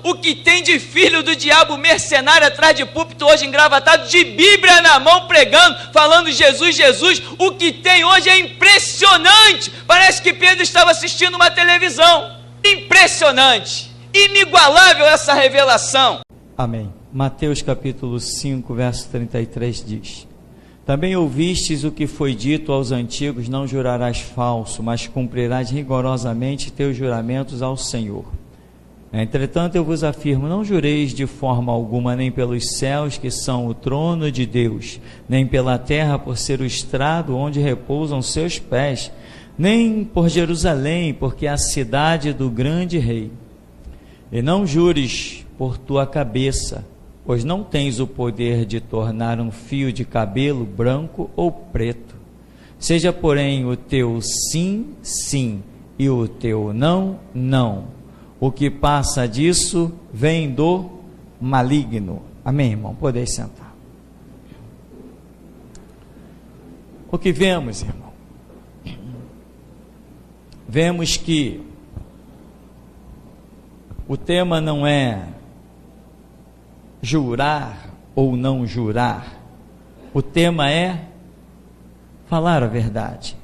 o que tem de filho do diabo mercenário atrás de púlpito hoje engravatado, de Bíblia na mão pregando, falando Jesus, Jesus, o que tem hoje é impressionante. Parece que Pedro estava assistindo uma televisão. Impressionante, inigualável essa revelação. Amém. Mateus capítulo 5, verso 33 diz: também ouvistes o que foi dito aos antigos, não jurarás falso, mas cumprirás rigorosamente teus juramentos ao Senhor. Entretanto, eu vos afirmo, não jureis de forma alguma, nem pelos céus, que são o trono de Deus, nem pela terra, por ser o estrado onde repousam seus pés, nem por Jerusalém, porque é a cidade do grande rei. E não jures por tua cabeça, pois não tens o poder de tornar um fio de cabelo branco ou preto. Seja, porém, o teu sim, sim, e o teu não, não. O que passa disso vem do maligno. Amém, irmão? Podeis sentar. O que vemos, irmão? Vemos que o tema não é jurar ou não jurar. O tema é falar a verdade.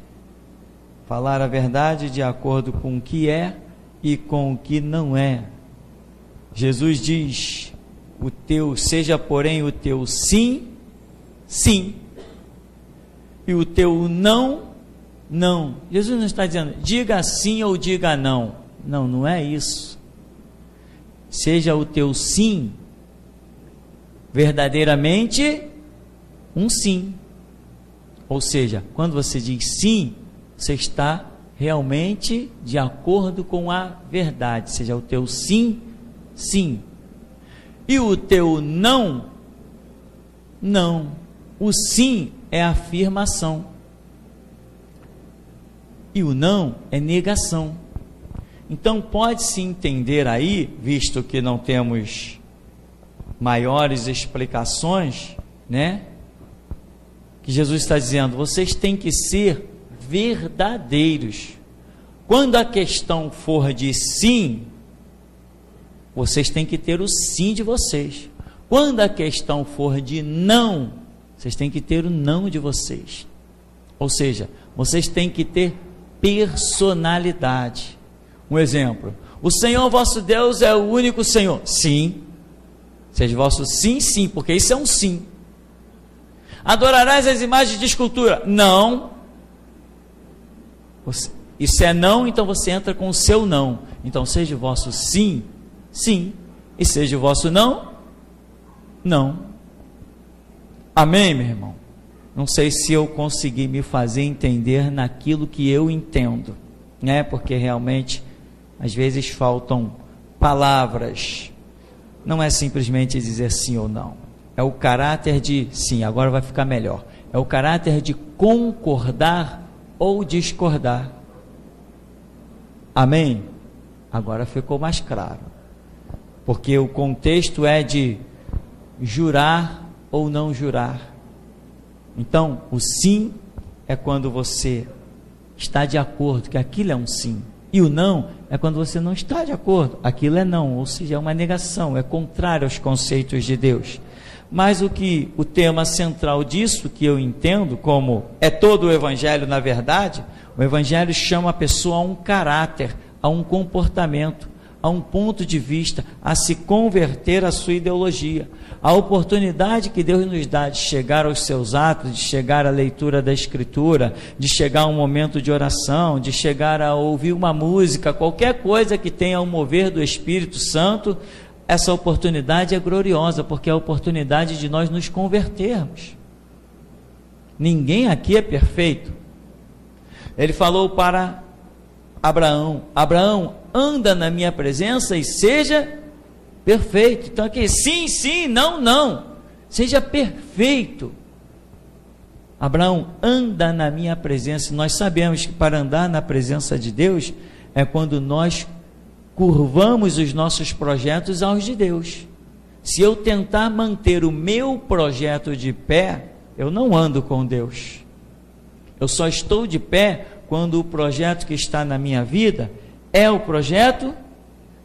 Falar a verdade de acordo com o que é e com o que não é. Jesus diz: seja porém o teu sim, sim, e o teu não, não. Jesus não está dizendo diga sim ou diga não. Não, não é isso. Seja o teu sim verdadeiramente um sim. Ou seja, quando você diz sim, você está realmente de acordo com a verdade. Seja o teu sim, sim. E o teu não, não. O sim é afirmação. E o não é negação. Então pode-se entender aí, visto que não temos maiores explicações, né? Que Jesus está dizendo, vocês têm que ser verdadeiros. Quando a questão for de sim, vocês têm que ter o sim de vocês. Quando a questão for de não, vocês têm que ter o não de vocês. Ou seja, vocês têm que ter personalidade. Um exemplo: o Senhor vosso Deus é o único Senhor. Sim. Seja vosso sim, sim, porque isso é um sim. Adorarás as imagens de escultura? Não. Isso é não, então você entra com o seu não. Então seja o vosso sim, sim, e seja o vosso não, não. Amém, meu irmão? Não sei se eu consegui me fazer entender naquilo que eu entendo, né? Porque realmente às vezes faltam palavras. Não é simplesmente dizer sim ou não. É o caráter de sim, agora vai ficar melhor. É o caráter de concordar ou discordar. Amém? Agora ficou mais claro. Porque o contexto é de jurar ou não jurar. Então, o sim é quando você está de acordo que aquilo é um sim. E o não é quando você não está de acordo, aquilo é não, ou seja, é uma negação, é contrário aos conceitos de Deus. Mas o tema central disso, que eu entendo como é todo o Evangelho na verdade, o Evangelho chama a pessoa a um caráter, a um comportamento, a um ponto de vista, a se converter à sua ideologia. A oportunidade que Deus nos dá de chegar aos seus atos, de chegar à leitura da Escritura, de chegar a um momento de oração, de chegar a ouvir uma música, qualquer coisa que tenha o mover do Espírito Santo, essa oportunidade é gloriosa, porque é a oportunidade de nós nos convertermos. Ninguém aqui é perfeito. Ele falou para Abraão: Abraão, anda na minha presença e seja perfeito. Então aqui, sim, sim, não, não. Seja perfeito. Abraão, anda na minha presença. Nós sabemos que para andar na presença de Deus é quando nós curvamos os nossos projetos aos de Deus. Se eu tentar manter o meu projeto de pé, eu não ando com Deus. Eu só estou de pé quando o projeto que está na minha vida é o projeto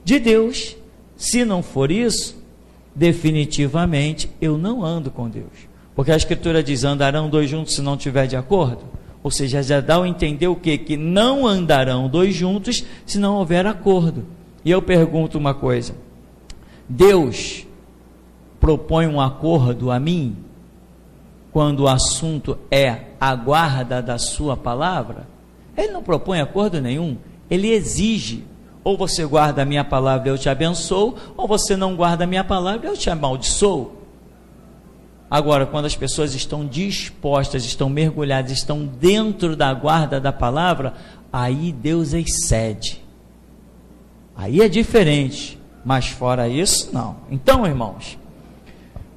de Deus. Se não for isso, definitivamente eu não ando com Deus. Porque a Escritura diz, andarão dois juntos se não tiver de acordo. Ou seja, já dá a entender o quê? Que não andarão dois juntos se não houver acordo. E eu pergunto uma coisa, Deus propõe um acordo a mim, quando o assunto é a guarda da sua palavra? Ele não propõe acordo nenhum, ele exige, ou você guarda a minha palavra e eu te abençoo, ou você não guarda a minha palavra e eu te amaldiçoo. Agora, quando as pessoas estão dispostas, estão mergulhadas, estão dentro da guarda da palavra, aí Deus excede. Aí é diferente, mas fora isso, não. Então, irmãos,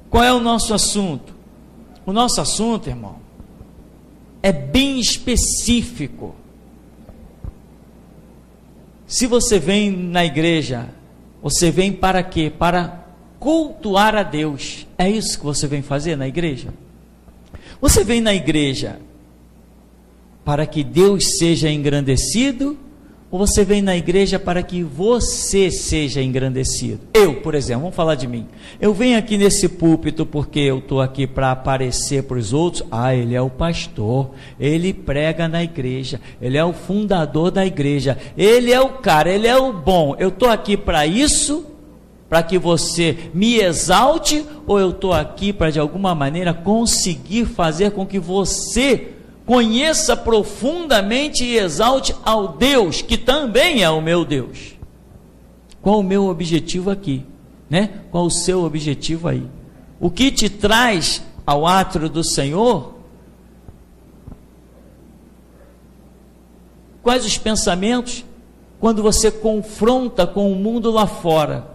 qual é o nosso assunto? O nosso assunto, irmão, é bem específico. Se você vem na igreja, você vem para quê? Para cultuar a Deus. É isso que você vem fazer na igreja? Você vem na igreja para que Deus seja engrandecido, ou você vem na igreja para que você seja engrandecido? Eu, por exemplo, vamos falar de mim. Eu venho aqui nesse púlpito porque eu estou aqui para aparecer para os outros. Ah, ele é o pastor, ele prega na igreja, ele é o fundador da igreja, ele é o cara, ele é o bom. Eu estou aqui para isso, para que você me exalte, ou eu estou aqui para de alguma maneira conseguir fazer com que você conheça profundamente e exalte ao Deus, que também é o meu Deus? Qual o meu objetivo aqui? Né? Qual o seu objetivo aí? O que te traz ao átrio do Senhor? Quais os pensamentos? Quando você confronta com o mundo lá fora.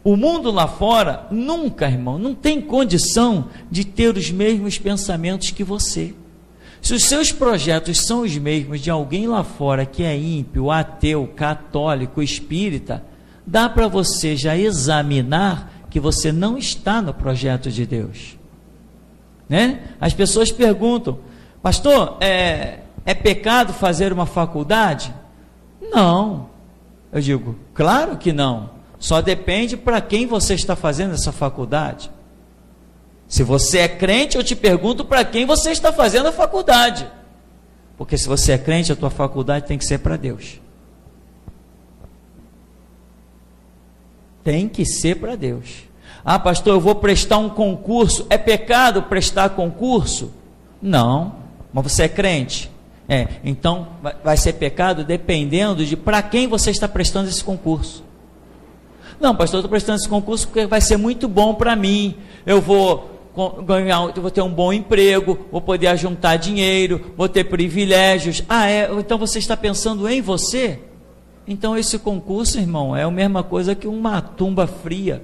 O mundo lá fora nunca, irmão, não tem condição de ter os mesmos pensamentos que você. Se os seus projetos são os mesmos de alguém lá fora que é ímpio, ateu, católico, espírita, dá para você já examinar que você não está no projeto de Deus, né? As pessoas perguntam, pastor, é pecado fazer uma faculdade? Não. Eu digo, claro que não. Só depende para quem você está fazendo essa faculdade. Se você é crente, eu te pergunto para quem você está fazendo a faculdade. Porque se você é crente, a tua faculdade tem que ser para Deus. Tem que ser para Deus. Ah, pastor, eu vou prestar um concurso. É pecado prestar concurso? Não. Mas você é crente? Então vai ser pecado dependendo de para quem você está prestando esse concurso. Não, pastor, eu estou prestando esse concurso porque vai ser muito bom para mim. Eu vou ter um bom emprego, vou poder juntar dinheiro, vou ter privilégios. Então você está pensando em você? Então esse concurso, irmão, é a mesma coisa que uma tumba fria.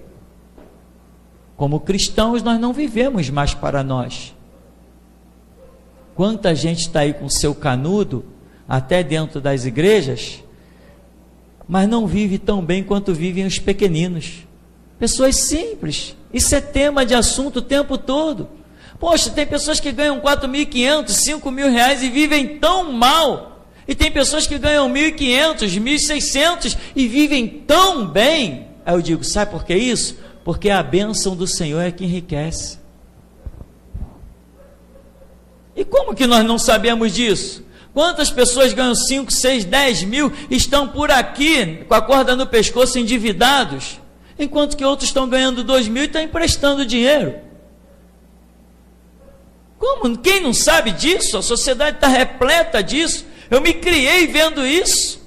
Como cristãos, nós não vivemos mais para nós. Quanta gente está aí com seu canudo, até dentro das igrejas, mas não vive tão bem quanto vivem os pequeninos. Pessoas simples. Isso é tema de assunto o tempo todo. Poxa, tem pessoas que ganham 4.500, 5.000 reais e vivem tão mal. E tem pessoas que ganham 1.500, 1.600 e vivem tão bem. Aí eu digo, sabe por que isso? Porque a bênção do Senhor é que enriquece. E como que nós não sabemos disso? Quantas pessoas ganham 5, 6, 10 mil e estão por aqui com a corda no pescoço endividados, enquanto que outros estão ganhando 2 mil e estão emprestando dinheiro? Como? Quem não sabe disso? A sociedade está repleta disso. Eu me criei vendo isso.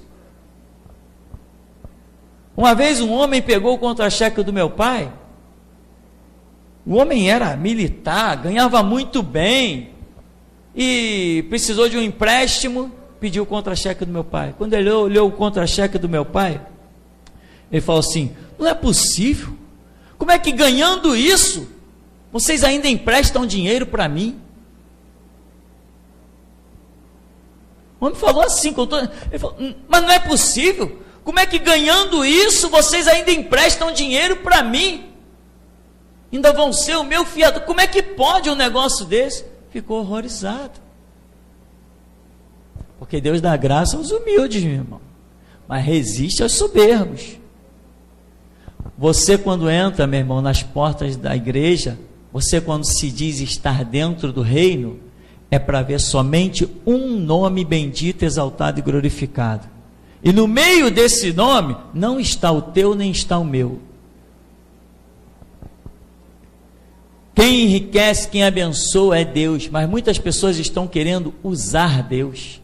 Uma vez um homem pegou o contra-cheque do meu pai. O homem era militar, ganhava muito bem e precisou de um empréstimo, pediu o contra-cheque do meu pai. Quando ele olhou o contra-cheque do meu pai, ele falou assim, não é possível, como é que ganhando isso, vocês ainda emprestam dinheiro para mim? O homem falou assim, ele falou, mas não é possível, como é que ganhando isso, vocês ainda emprestam dinheiro para mim? Ainda vão ser o meu fiador, como é que pode um negócio desse? Ficou horrorizado. Porque Deus dá graça aos humildes, meu irmão, mas resiste aos soberbos. Você quando entra, meu irmão, nas portas da igreja, você quando se diz estar dentro do reino, é para ver somente um nome bendito, exaltado e glorificado. E no meio desse nome, não está o teu, nem está o meu. Quem enriquece, quem abençoa é Deus, mas muitas pessoas estão querendo usar Deus.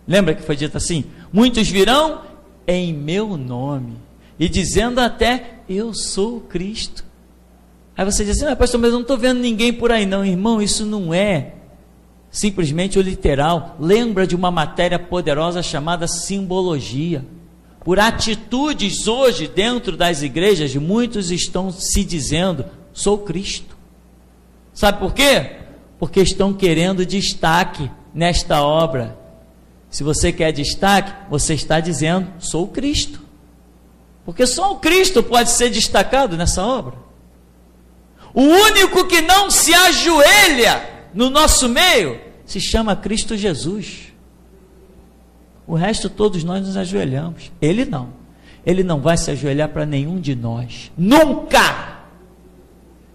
Lembra que foi dito assim? Muitos virão em meu nome, e dizendo até, eu sou Cristo. Aí você diz assim, pastor, mas eu não estou vendo ninguém por aí não. Irmão, isso não é simplesmente o literal. Lembra de uma matéria poderosa chamada simbologia. Por atitudes hoje dentro das igrejas, muitos estão se dizendo, sou Cristo. Sabe por quê? Porque estão querendo destaque nesta obra. Se você quer destaque, você está dizendo, sou Cristo. Porque só o Cristo pode ser destacado nessa obra. O único que não se ajoelha no nosso meio se chama Cristo Jesus. O resto todos nós nos ajoelhamos. Ele não. Ele não vai se ajoelhar para nenhum de nós. Nunca!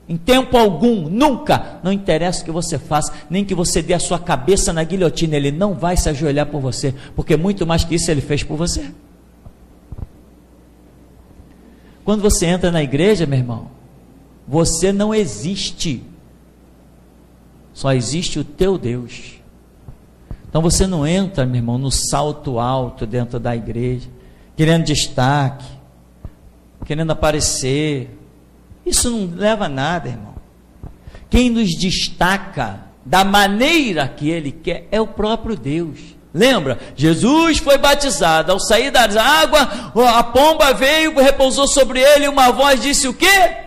Em tempo algum, nunca. Não interessa o que você faça, nem que você dê a sua cabeça na guilhotina, ele não vai se ajoelhar por você, porque muito mais que isso ele fez por você. Quando você entra na igreja, meu irmão, você não existe. Só existe o teu Deus. Então você não entra, meu irmão, no salto alto dentro da igreja, querendo destaque, querendo aparecer. Isso não leva a nada, irmão. Quem nos destaca da maneira que Ele quer é o próprio Deus. Lembra? Jesus foi batizado. Ao sair das águas, a pomba veio, repousou sobre ele, e uma voz disse o quê?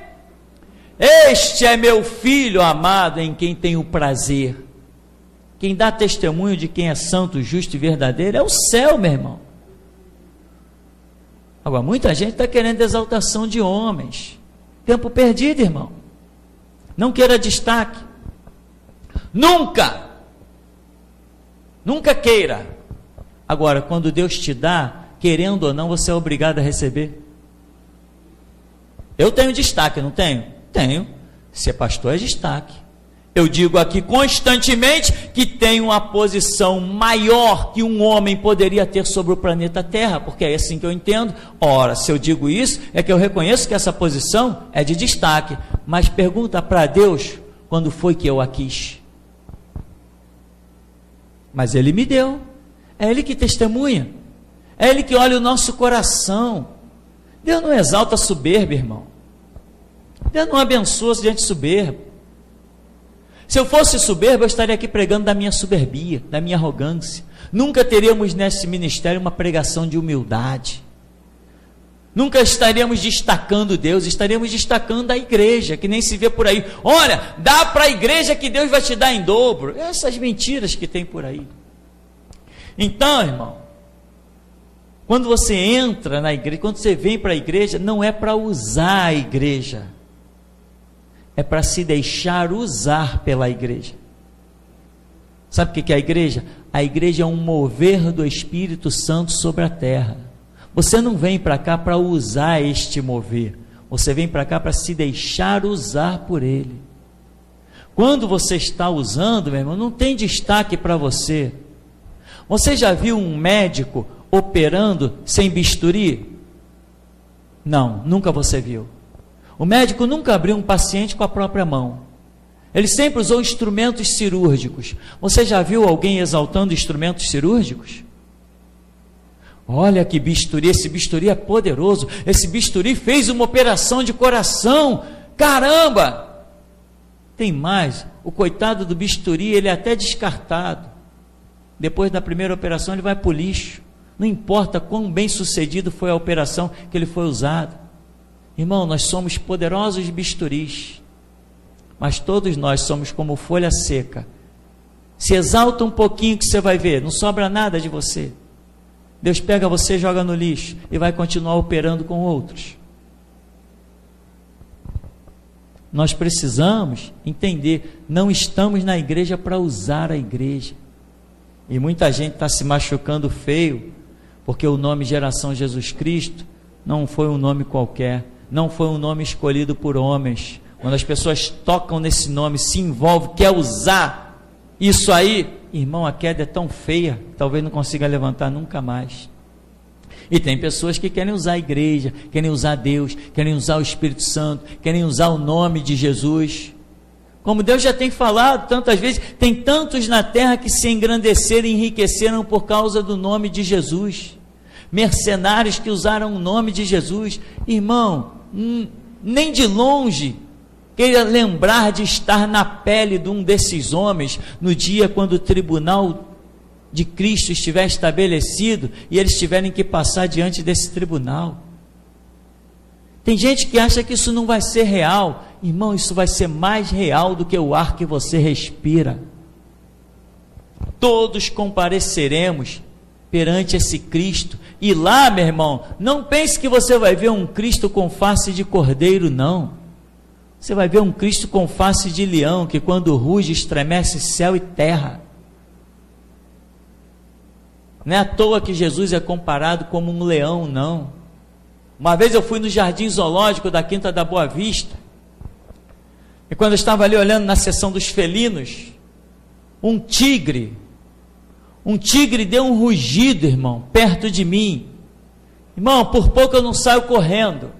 Este é meu filho amado, em quem tenho prazer. Quem dá testemunho de quem é santo, justo e verdadeiro é o céu, meu irmão. Agora, muita gente está querendo exaltação de homens. Tempo perdido, irmão. Não queira destaque. Nunca queira. Agora, quando Deus te dá, querendo ou não, você é obrigado a receber. Eu tenho destaque, não tenho? Tenho. Ser pastor é destaque. Eu digo aqui constantemente que tenho uma posição maior que um homem poderia ter sobre o planeta Terra, porque é assim que eu entendo. Ora, se eu digo isso, é que eu reconheço que essa posição é de destaque. Mas pergunta para Deus, quando foi que eu a quis? Mas Ele me deu. É Ele que testemunha. É Ele que olha o nosso coração. Deus não exalta soberba, irmão. Deus não abençoa gente soberba. Se eu fosse soberbo, eu estaria aqui pregando da minha soberbia, da minha arrogância. Nunca teríamos nesse ministério uma pregação de humildade. Nunca estaríamos destacando Deus, estaríamos destacando a igreja, que nem se vê por aí. Olha, dá para a igreja que Deus vai te dar em dobro. Essas mentiras que tem por aí. Então, irmão, quando você entra na igreja, quando você vem para a igreja, não é para usar a igreja. É para se deixar usar pela igreja. Sabe o que é a igreja? A igreja é um mover do Espírito Santo sobre a terra. Você não vem para cá para usar este mover. Você vem para cá para se deixar usar por Ele. Quando você está usando, meu irmão, não tem destaque para você. Você já viu um médico operando sem bisturi? Não, nunca você viu. O médico nunca abriu um paciente com a própria mão. Ele sempre usou instrumentos cirúrgicos. Você já viu alguém exaltando instrumentos cirúrgicos? Olha que bisturi, esse bisturi é poderoso. Esse bisturi fez uma operação de coração. Caramba! Tem mais, o coitado do bisturi, ele é até descartado. Depois da primeira operação ele vai para o lixo. Não importa quão bem sucedido foi a operação que ele foi usado. Irmão, nós somos poderosos bisturis, mas todos nós somos como folha seca. Se exalta um pouquinho que você vai ver, não sobra nada de você. Deus pega você, joga no lixo e vai continuar operando com outros. Nós precisamos entender, não estamos na igreja para usar a igreja. E muita gente está se machucando feio, porque o nome Geração Jesus Cristo não foi um nome qualquer. não foi um nome escolhido por homens. Quando as pessoas tocam nesse nome, se envolvem, quer usar isso aí, irmão, a queda é tão feia, talvez não consiga levantar nunca mais. E tem pessoas que querem usar a igreja, querem usar Deus, querem usar o Espírito Santo, querem usar o nome de Jesus. Como Deus já tem falado tantas vezes, tem tantos na terra que se engrandeceram e enriqueceram por causa do nome de Jesus. Mercenários que usaram o nome de Jesus. Irmão, nem de longe queira lembrar de estar na pele de um desses homens no dia quando o tribunal de Cristo estiver estabelecido e eles tiverem que passar diante desse tribunal. Tem gente que acha que isso não vai ser real. Irmão, isso vai ser mais real do que o ar que você respira. Todos compareceremos perante esse Cristo, e lá, meu irmão, não pense que você vai ver um Cristo com face de cordeiro, não. Você vai ver um Cristo com face de leão, que quando ruge estremece céu e terra. Não é à toa que Jesus é comparado como um leão, não. Uma vez eu fui no Jardim Zoológico da Quinta da Boa Vista, e quando eu estava ali olhando na seção dos felinos, um tigre deu um rugido, irmão, perto de mim. Irmão, por pouco eu não saio correndo.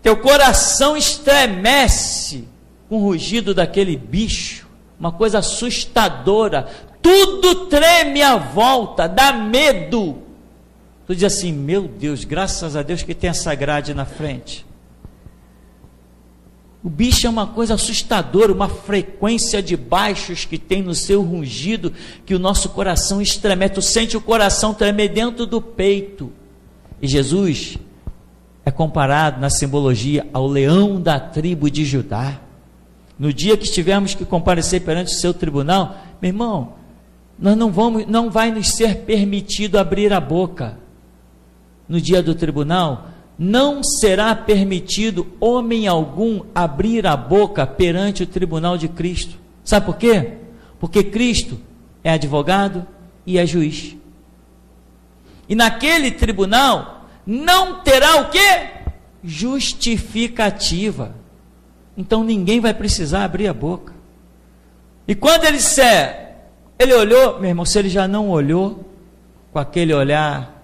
Teu coração estremece com o rugido daquele bicho, uma coisa assustadora. Tudo treme à volta, dá medo. Tu diz assim, meu Deus, graças a Deus que tem essa grade na frente. O bicho é uma coisa assustadora, uma frequência de baixos que tem no seu rugido, que o nosso coração estremece. Tu sente o coração tremer dentro do peito. E Jesus é comparado na simbologia ao leão da tribo de Judá. No dia que tivermos que comparecer perante o seu tribunal, meu irmão, não vai nos ser permitido abrir a boca. No dia do tribunal, não será permitido homem algum abrir a boca perante o tribunal de Cristo. Sabe por quê? Porque Cristo é advogado e é juiz. E naquele tribunal não terá o quê? Justificativa. Então ninguém vai precisar abrir a boca. E quando ele disser, ele olhou, meu irmão, se ele já não olhou com aquele olhar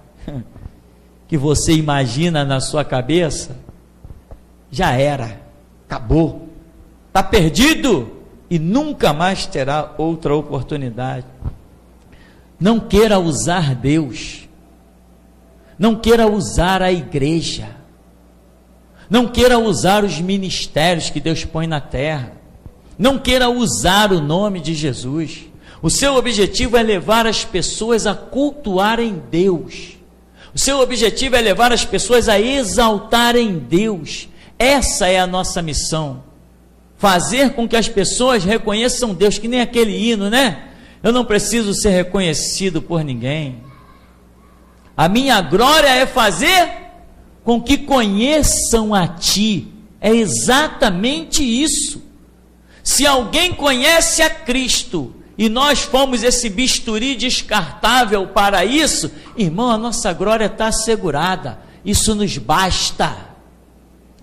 que você imagina na sua cabeça, já era, acabou, está perdido e nunca mais terá outra oportunidade. Não queira usar Deus, não queira usar a igreja, não queira usar os ministérios que Deus põe na terra, não queira usar o nome de Jesus. O seu objetivo é levar as pessoas a cultuarem Deus. O seu objetivo é levar as pessoas a exaltarem Deus. Essa é a nossa missão. Fazer com que as pessoas reconheçam Deus, que nem aquele hino, né? Eu não preciso ser reconhecido por ninguém. A minha glória é fazer com que conheçam a Ti. É exatamente isso. Se alguém conhece a Cristo, e nós fomos esse bisturi descartável para isso, irmão, a nossa glória está assegurada, isso nos basta,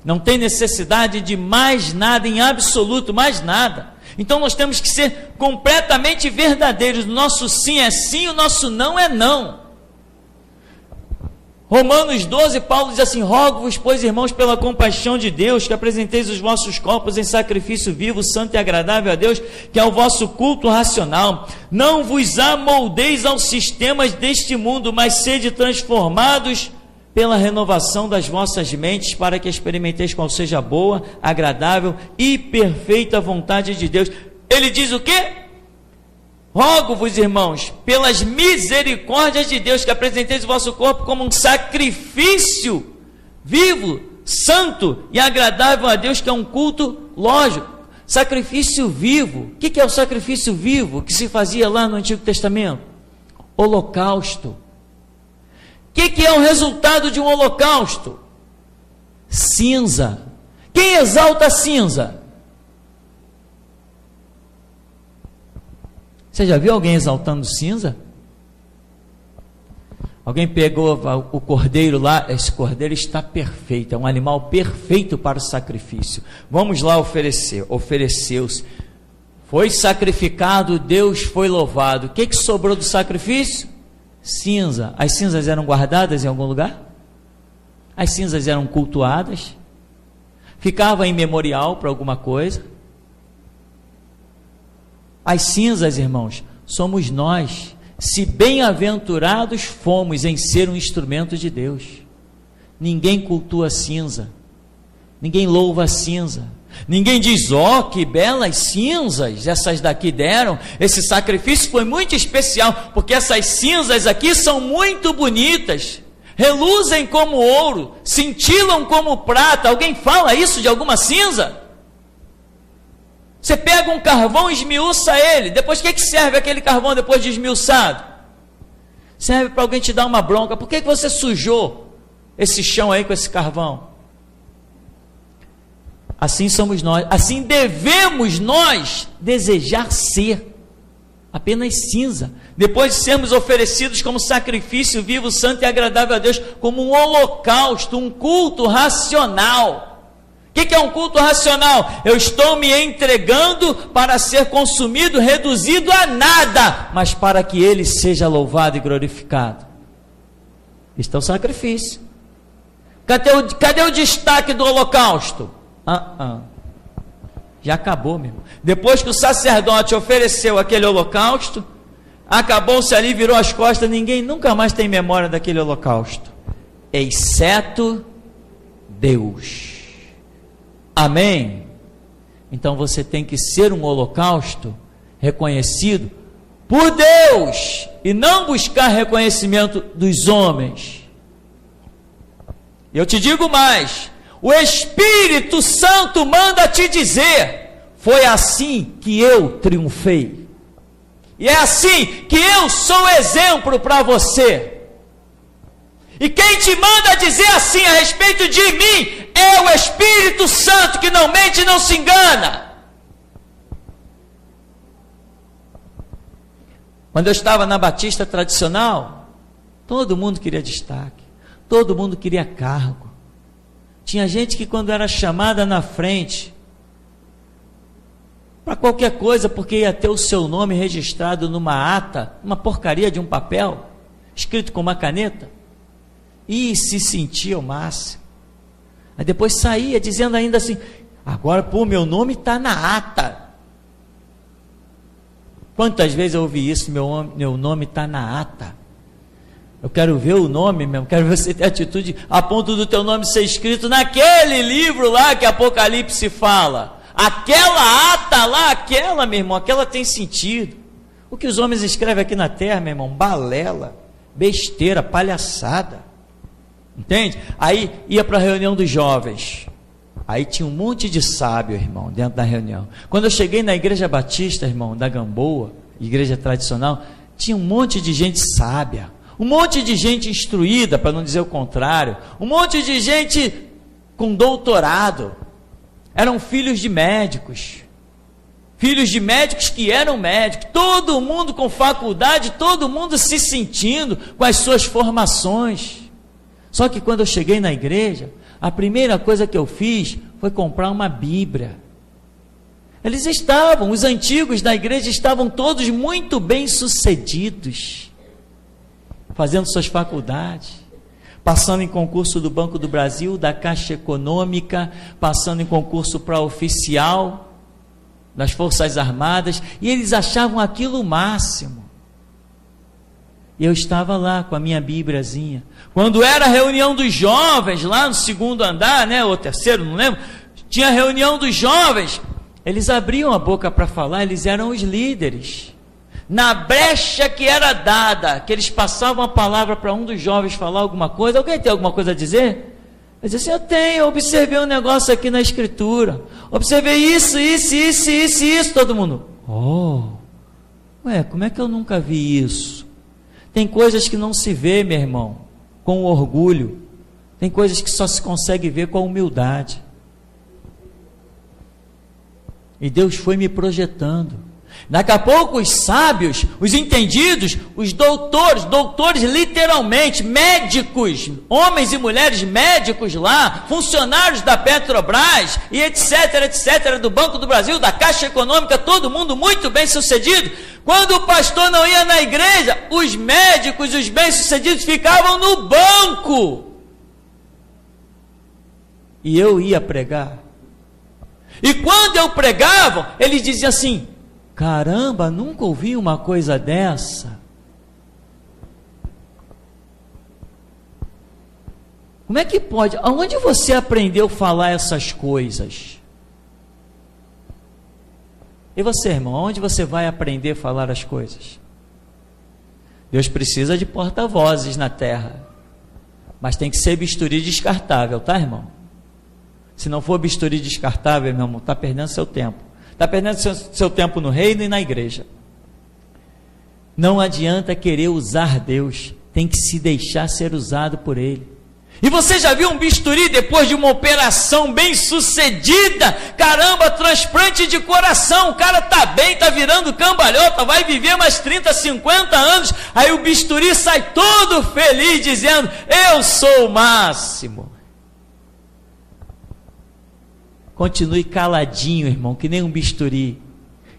não tem necessidade de mais nada, em absoluto, mais nada. Então nós temos que ser completamente verdadeiros, o nosso sim é sim, o nosso não é não. Romanos 12, Paulo diz assim, rogo-vos, pois irmãos, pela compaixão de Deus, que apresenteis os vossos corpos em sacrifício vivo, santo e agradável a Deus, que é o vosso culto racional. Não vos amoldeis aos sistemas deste mundo, mas sede transformados pela renovação das vossas mentes, para que experimenteis qual seja a boa, agradável e perfeita vontade de Deus. Ele diz o quê? Rogo-vos, irmãos, pelas misericórdias de Deus, que apresenteis o vosso corpo como um sacrifício vivo, santo e agradável a Deus, que é um culto lógico. Sacrifício vivo. O que é o sacrifício vivo que se fazia lá no Antigo Testamento? Holocausto. O que é o resultado de um holocausto? Cinza. Quem exalta a cinza? Você já viu alguém exaltando cinza? Alguém pegou o cordeiro lá, esse cordeiro está perfeito, é um animal perfeito para o sacrifício. Vamos lá oferecer. Ofereceu-se. Foi sacrificado, Deus foi louvado. O que sobrou do sacrifício? Cinza. As cinzas eram guardadas em algum lugar? As cinzas eram cultuadas? Ficava em memorial para alguma coisa? As cinzas, irmãos, somos nós. Se bem-aventurados fomos em ser um instrumento de Deus. Ninguém cultua cinza. Ninguém louva a cinza. Ninguém diz, ó, que belas cinzas essas daqui deram. Esse sacrifício foi muito especial, porque essas cinzas aqui são muito bonitas. Reluzem como ouro, cintilam como prata. Alguém fala isso de alguma cinza? Você pega um carvão e esmiuça ele. Depois, o que serve aquele carvão depois de esmiuçado? Serve para alguém te dar uma bronca. Por que você sujou esse chão aí com esse carvão? Assim somos nós. Assim devemos nós desejar ser. Apenas cinza. Depois de sermos oferecidos como sacrifício vivo, santo e agradável a Deus, como um holocausto, um culto racional. O que é um culto racional? Eu estou me entregando para ser consumido, reduzido a nada, mas para que Ele seja louvado e glorificado. Este é o sacrifício. Cadê o destaque do holocausto? Já acabou, meu irmão. Depois que o sacerdote ofereceu aquele holocausto, acabou-se ali, virou as costas, ninguém nunca mais tem memória daquele holocausto, exceto Deus. Amém? Então você tem que ser um holocausto reconhecido por Deus e não buscar reconhecimento dos homens. Eu te digo mais, o Espírito Santo manda te dizer, foi assim que eu triunfei. E é assim que eu sou exemplo para você. E quem te manda dizer assim a respeito de mim é o Espírito Santo, que não mente e não se engana. Quando eu estava na Batista tradicional, todo mundo queria destaque, todo mundo queria cargo. Tinha gente que quando era chamada na frente, para qualquer coisa, porque ia ter o seu nome registrado numa ata, uma porcaria de um papel, escrito com uma caneta, e se sentia o máximo. Aí depois saía dizendo ainda assim, agora pô, meu nome está na ata. Quantas vezes eu ouvi isso, meu nome está na ata. Eu quero ver o nome mesmo, quero ver você ter atitude a ponto do teu nome ser escrito naquele livro lá que Apocalipse fala. Aquela ata lá, aquela, meu irmão, aquela tem sentido. O que os homens escrevem aqui na terra, meu irmão, balela, besteira, palhaçada. Entende? Aí ia para a reunião dos jovens. Aí tinha um monte de sábio, irmão, dentro da reunião. Quando eu cheguei na igreja batista, irmão, da Gamboa, igreja tradicional, tinha um monte de gente sábia, um monte de gente instruída, para não dizer o contrário, um monte de gente com doutorado. Eram filhos de médicos que eram médicos, todo mundo com faculdade, todo mundo se sentindo com as suas formações. Só que quando eu cheguei na igreja, a primeira coisa que eu fiz foi comprar uma Bíblia. Os antigos da igreja estavam todos muito bem sucedidos, fazendo suas faculdades, passando em concurso do Banco do Brasil, da Caixa Econômica, passando em concurso para oficial das Forças Armadas, e eles achavam aquilo o máximo. E eu estava lá com a minha Bíbliazinha. Quando era a reunião dos jovens, lá no segundo andar, né, ou terceiro, não lembro, tinha a reunião dos jovens, eles abriam a boca para falar, eles eram os líderes. Na brecha que era dada, que eles passavam a palavra para um dos jovens falar alguma coisa, alguém tem alguma coisa a dizer? Ele dizia assim, eu observei um negócio aqui na Escritura, observei isso, todo mundo, como é que eu nunca vi isso? Tem coisas que não se vê, meu irmão, com orgulho. Tem coisas que só se consegue ver com a humildade. E Deus foi me projetando. Daqui a pouco os sábios, os entendidos, os doutores literalmente, médicos, homens e mulheres médicos lá, funcionários da Petrobras e etc, do Banco do Brasil, da Caixa Econômica, todo mundo muito bem sucedido. Quando o pastor não ia na igreja, os médicos, os bem-sucedidos ficavam no banco. E eu ia pregar. E quando eu pregava, eles diziam assim: caramba, nunca ouvi uma coisa dessa. Como é que pode? Aonde você aprendeu a falar essas coisas? E você, irmão, aonde você vai aprender a falar as coisas? Deus precisa de porta-vozes na terra, mas tem que ser bisturi descartável, tá, irmão? Se não for bisturi descartável, meu irmão, está perdendo seu tempo. Está perdendo seu tempo no reino e na igreja. Não adianta querer usar Deus, tem que se deixar ser usado por Ele. E você já viu um bisturi depois de uma operação bem sucedida? Caramba, transplante de coração, o cara está bem, está virando cambalhota, vai viver mais 30, 50 anos, aí o bisturi sai todo feliz dizendo: eu sou o máximo. Continue caladinho, irmão, que nem um bisturi.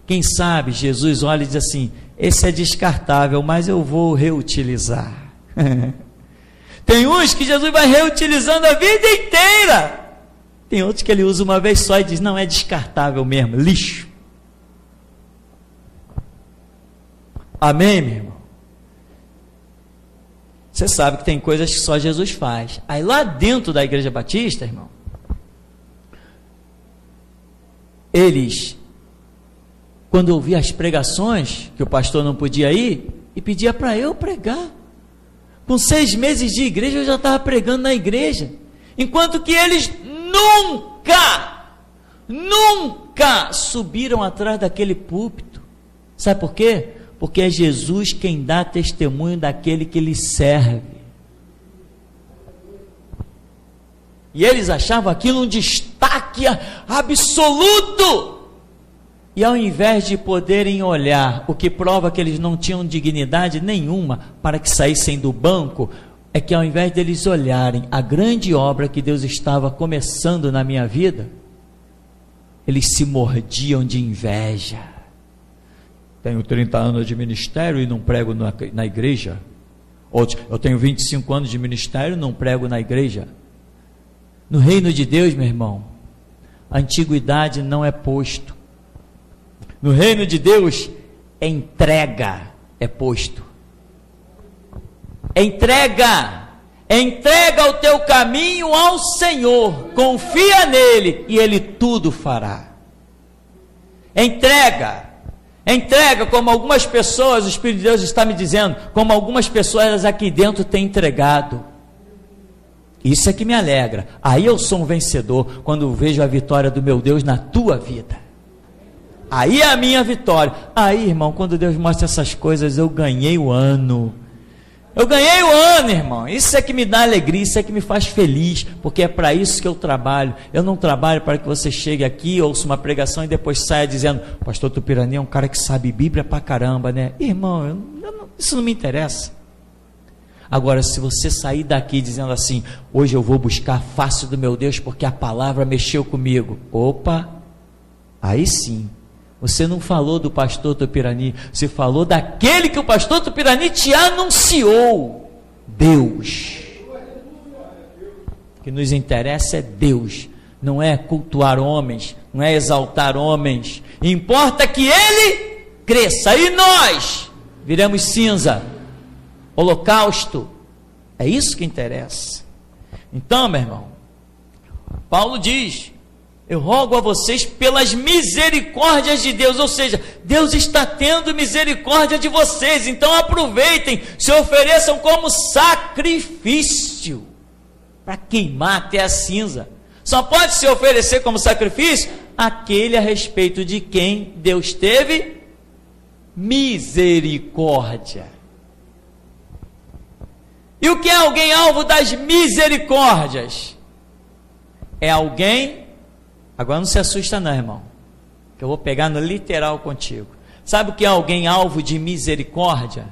Quem sabe Jesus olha e diz assim: esse é descartável, mas eu vou reutilizar. Tem uns que Jesus vai reutilizando a vida inteira. Tem outros que ele usa uma vez só e diz: não, é descartável mesmo, lixo. Amém, meu irmão? Você sabe que tem coisas que só Jesus faz. Aí lá dentro da Igreja Batista, irmão, eles, quando ouvia as pregações, que o pastor não podia ir, e pedia para eu pregar. Com 6 meses de igreja, eu já estava pregando na igreja. Enquanto que eles nunca subiram atrás daquele púlpito. Sabe por quê? Porque é Jesus quem dá testemunho daquele que lhe serve. E eles achavam aquilo um destaque absoluto. E ao invés de poderem olhar, o que prova que eles não tinham dignidade nenhuma para que saíssem do banco, é que ao invés deles olharem a grande obra que Deus estava começando na minha vida, eles se mordiam de inveja. Tenho 30 anos de ministério e não prego na igreja. Eu tenho 25 anos de ministério e não prego na igreja. No reino de Deus, meu irmão, a antiguidade não é posto. No reino de Deus, entrega é posto. Entrega o teu caminho ao Senhor, confia nele e ele tudo fará. Entrega, como algumas pessoas, o Espírito de Deus está me dizendo, como algumas pessoas aqui dentro têm entregado. Isso é que me alegra. Aí eu sou um vencedor quando vejo a vitória do meu Deus na tua vida. Aí é a minha vitória. Aí, irmão, quando Deus mostra essas coisas, eu ganhei o ano. Eu ganhei o ano, irmão. Isso é que me dá alegria, isso é que me faz feliz, porque é para isso que eu trabalho. Eu não trabalho para que você chegue aqui, ouça uma pregação e depois saia dizendo: pastor Tupirani é um cara que sabe Bíblia pra caramba, né? Irmão, isso não me interessa. Agora, se você sair daqui dizendo assim: hoje eu vou buscar a face do meu Deus porque a palavra mexeu comigo. Opa, aí sim. Você não falou do pastor Tupirani, você falou daquele que o pastor Tupirani te anunciou. Deus. O que nos interessa é Deus, não é cultuar homens, não é exaltar homens. Importa que ele cresça e nós viremos cinza, holocausto. É isso que interessa. Então, meu irmão, Paulo diz: eu rogo a vocês pelas misericórdias de Deus, ou seja, Deus está tendo misericórdia de vocês, então aproveitem, se ofereçam como sacrifício, para queimar até a cinza. Só pode se oferecer como sacrifício aquele a respeito de quem Deus teve misericórdia. E o que é alguém alvo das misericórdias? É alguém... Agora não se assusta não, irmão, que eu vou pegar no literal contigo. Sabe o que é alguém alvo de misericórdia?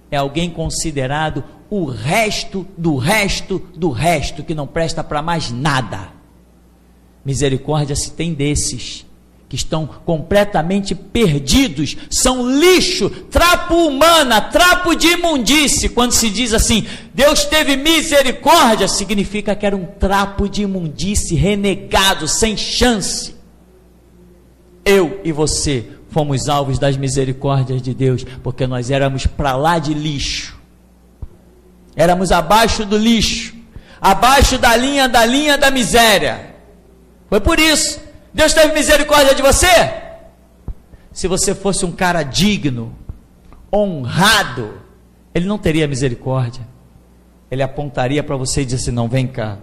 É alguém considerado o resto do resto do resto, que não presta para mais nada. Misericórdia se tem desses, que estão completamente perdidos, são lixo, trapo humana, trapo de imundície. Quando se diz assim, Deus teve misericórdia, significa que era um trapo de imundície, renegado, sem chance. Eu e você fomos alvos das misericórdias de Deus, porque nós éramos para lá de lixo, éramos abaixo do lixo, abaixo da linha da miséria. Foi por isso, Deus teve misericórdia de você. Se você fosse um cara digno, honrado, Ele não teria misericórdia. Ele apontaria para você e disse assim, não, vem cá,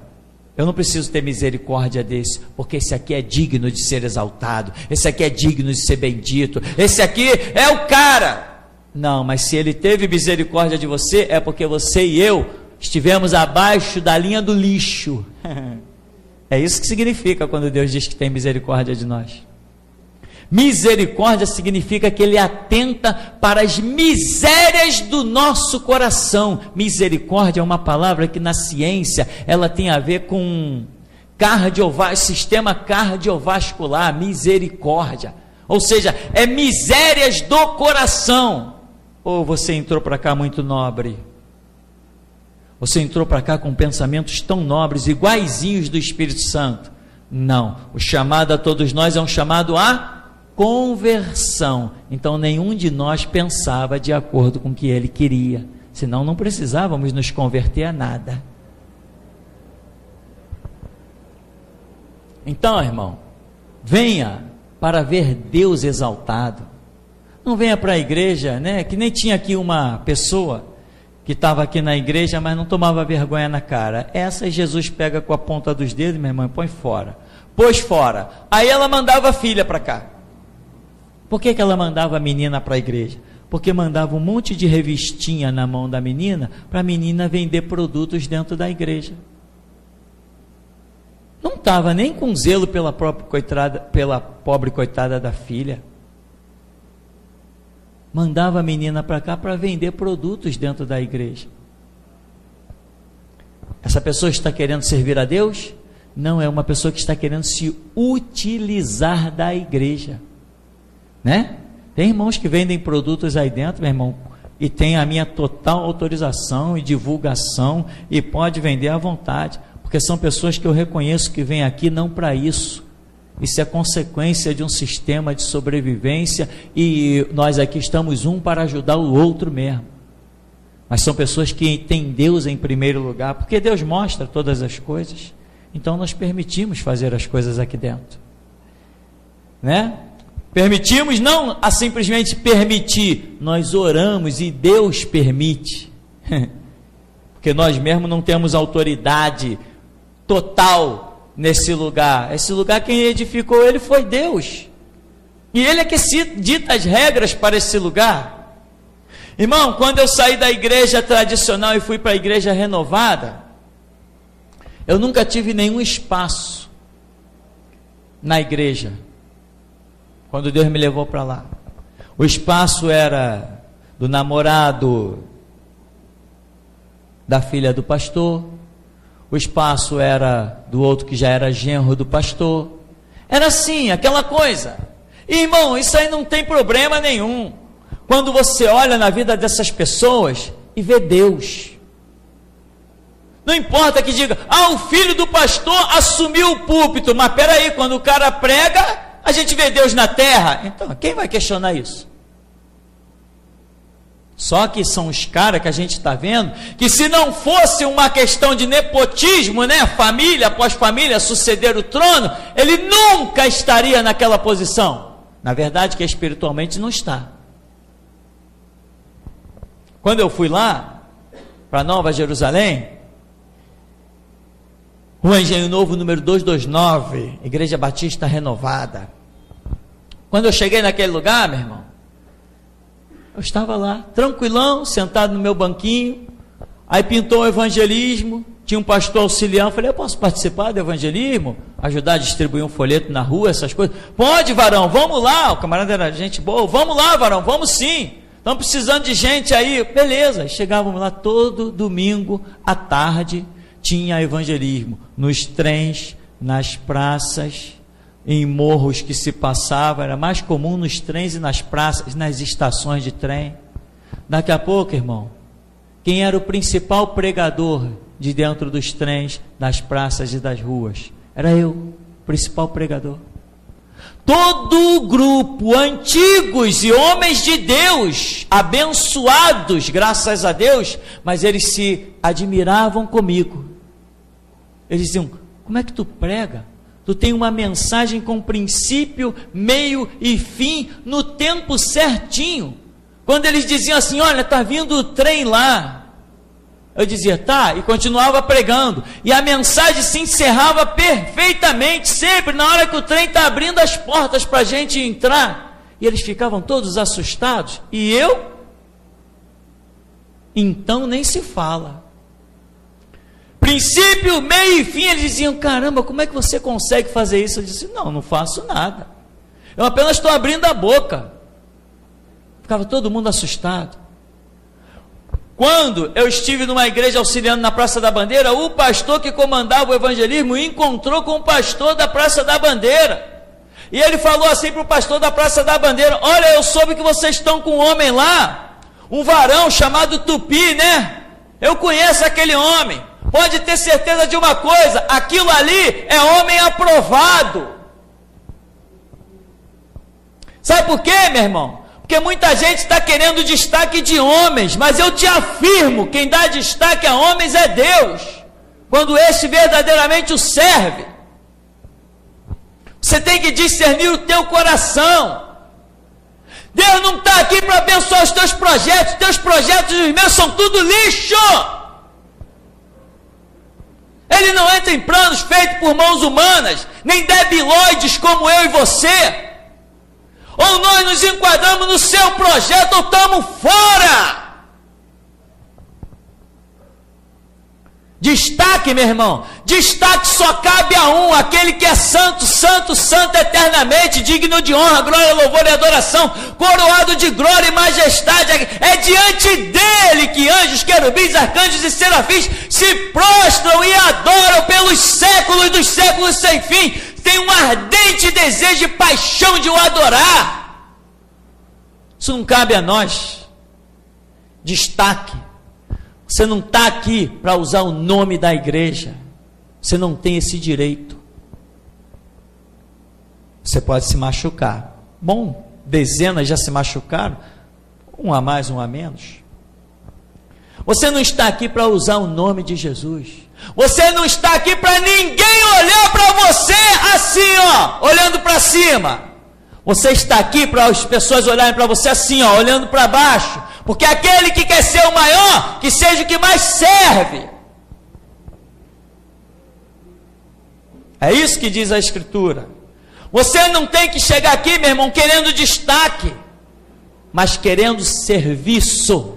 eu não preciso ter misericórdia desse, porque esse aqui é digno de ser exaltado, esse aqui é digno de ser bendito, esse aqui é o cara. Não, mas se Ele teve misericórdia de você, é porque você e eu estivemos abaixo da linha do lixo. É isso que significa quando Deus diz que tem misericórdia de nós. Misericórdia significa que Ele atenta para as misérias do nosso coração. Misericórdia é uma palavra que na ciência ela tem a ver com sistema cardiovascular, misericórdia. Ou seja, é misérias do coração. Ou você entrou para cá muito nobre? Você entrou para cá com pensamentos tão nobres, iguaizinhos do Espírito Santo? Não, o chamado a todos nós é um chamado a conversão. Então nenhum de nós pensava de acordo com o que ele queria, senão não precisávamos nos converter a nada. Então, irmão, venha para ver Deus exaltado. Não venha para a igreja, né? Que nem tinha aqui uma pessoa que estava aqui na igreja, mas não tomava vergonha na cara. Essa Jesus pega com a ponta dos dedos, minha irmã, põe fora. Pôs fora. Aí ela mandava a filha para cá. Por que ela mandava a menina para a igreja? Porque mandava um monte de revistinha na mão da menina, para a menina vender produtos dentro da igreja. Não estava nem com zelo pela pobre coitada da filha. Mandava a menina para cá para vender produtos dentro da igreja. Essa pessoa está querendo servir a Deus? Não, é uma pessoa que está querendo se utilizar da igreja, né? Tem irmãos que vendem produtos aí dentro, meu irmão, e tem a minha total autorização e divulgação, e pode vender à vontade, porque são pessoas que eu reconheço que vêm aqui não para isso. Isso é consequência de um sistema de sobrevivência, e nós aqui estamos um para ajudar o outro mesmo. Mas são pessoas que têm Deus em primeiro lugar, porque Deus mostra todas as coisas, então nós permitimos fazer as coisas aqui dentro, né? Permitimos, não a simplesmente permitir, nós oramos e Deus permite, porque nós mesmos não temos autoridade total nesse lugar. Esse lugar, quem edificou ele foi Deus, e Ele é que dita as regras para esse lugar. Irmão, quando eu saí da igreja tradicional e fui para a igreja renovada, eu nunca tive nenhum espaço na igreja, quando Deus me levou para lá. O espaço era do namorado da filha do pastor, o espaço era do outro que já era genro do pastor, era assim, aquela coisa. E, irmão, isso aí não tem problema nenhum, quando você olha na vida dessas pessoas e vê Deus. Não importa que diga, o filho do pastor assumiu o púlpito, mas peraí, quando o cara prega, a gente vê Deus na terra. Então, quem vai questionar isso? Só que são os caras que a gente está vendo, que se não fosse uma questão de nepotismo, né, família após família, suceder o trono, ele nunca estaria naquela posição. Na verdade, que espiritualmente não está. Quando eu fui lá, para Nova Jerusalém, Rua Engenho Novo, número 229, Igreja Batista Renovada. Quando eu cheguei naquele lugar, meu irmão, eu estava lá, tranquilão, sentado no meu banquinho, aí pintou o evangelismo, tinha um pastor auxiliar, eu falei, eu posso participar do evangelismo? Ajudar a distribuir um folheto na rua, essas coisas? Pode, varão, vamos lá. O camarada era gente boa, vamos lá, varão, vamos sim. Estamos precisando de gente aí. Beleza, chegávamos lá todo domingo à tarde, tinha evangelismo, nos trens, nas praças, em morros que se passava, era mais comum nos trens e nas praças, nas estações de trem. Daqui a pouco, irmão, quem era o principal pregador de dentro dos trens, das praças e das ruas? Era eu, principal pregador. Todo o grupo, antigos e homens de Deus, abençoados, graças a Deus, mas eles se admiravam comigo. Eles diziam, como é que tu prega? Tu tem uma mensagem com princípio, meio e fim, no tempo certinho. Quando eles diziam assim, olha, está vindo o trem lá, eu dizia, tá, e continuava pregando, e a mensagem se encerrava perfeitamente, sempre na hora que o trem está abrindo as portas para a gente entrar, e eles ficavam todos assustados, e eu? Então nem se fala. Princípio, meio e fim, eles diziam, caramba, como é que você consegue fazer isso? Eu disse, não faço nada, eu apenas estou abrindo a boca. Ficava todo mundo assustado. Quando eu estive numa igreja auxiliando na Praça da Bandeira, o pastor que comandava o evangelismo encontrou com o pastor da Praça da Bandeira. E ele falou assim para o pastor da Praça da Bandeira, olha, eu soube que vocês estão com um homem lá, um varão chamado Tupi, né? Eu conheço aquele homem. Pode ter certeza de uma coisa, aquilo ali é homem aprovado. Sabe por quê, meu irmão? Porque muita gente está querendo destaque de homens, mas eu te afirmo, quem dá destaque a homens é Deus, quando esse verdadeiramente o serve. Você tem que discernir o teu coração. Deus não está aqui para abençoar os teus projetos e os meus são tudo lixo. Ele não entra em planos feitos por mãos humanas, nem debilóides como eu e você. Ou nós nos enquadramos no seu projeto ou estamos fora. Destaque, meu irmão, destaque só cabe a um, aquele que é santo, santo, santo eternamente, digno de honra, glória, louvor e adoração, coroado de glória e majestade. É diante dele que anjos, querubins, arcanjos e serafins se prostram e adoram pelos séculos dos séculos sem fim. Tem um ardente desejo e paixão de o adorar. Isso não cabe a nós. Destaque. Você não está aqui para usar o nome da igreja. Você não tem esse direito. Você pode se machucar. Bom, dezenas já se machucaram. Um a mais, um a menos. Você não está aqui para usar o nome de Jesus. Você não está aqui para ninguém olhar para você assim, ó, olhando para cima. Você está aqui para as pessoas olharem para você assim, ó, olhando para baixo. Porque aquele que quer ser o maior, que seja o que mais serve. É isso que diz a Escritura. Você não tem que chegar aqui, meu irmão, querendo destaque, mas querendo serviço.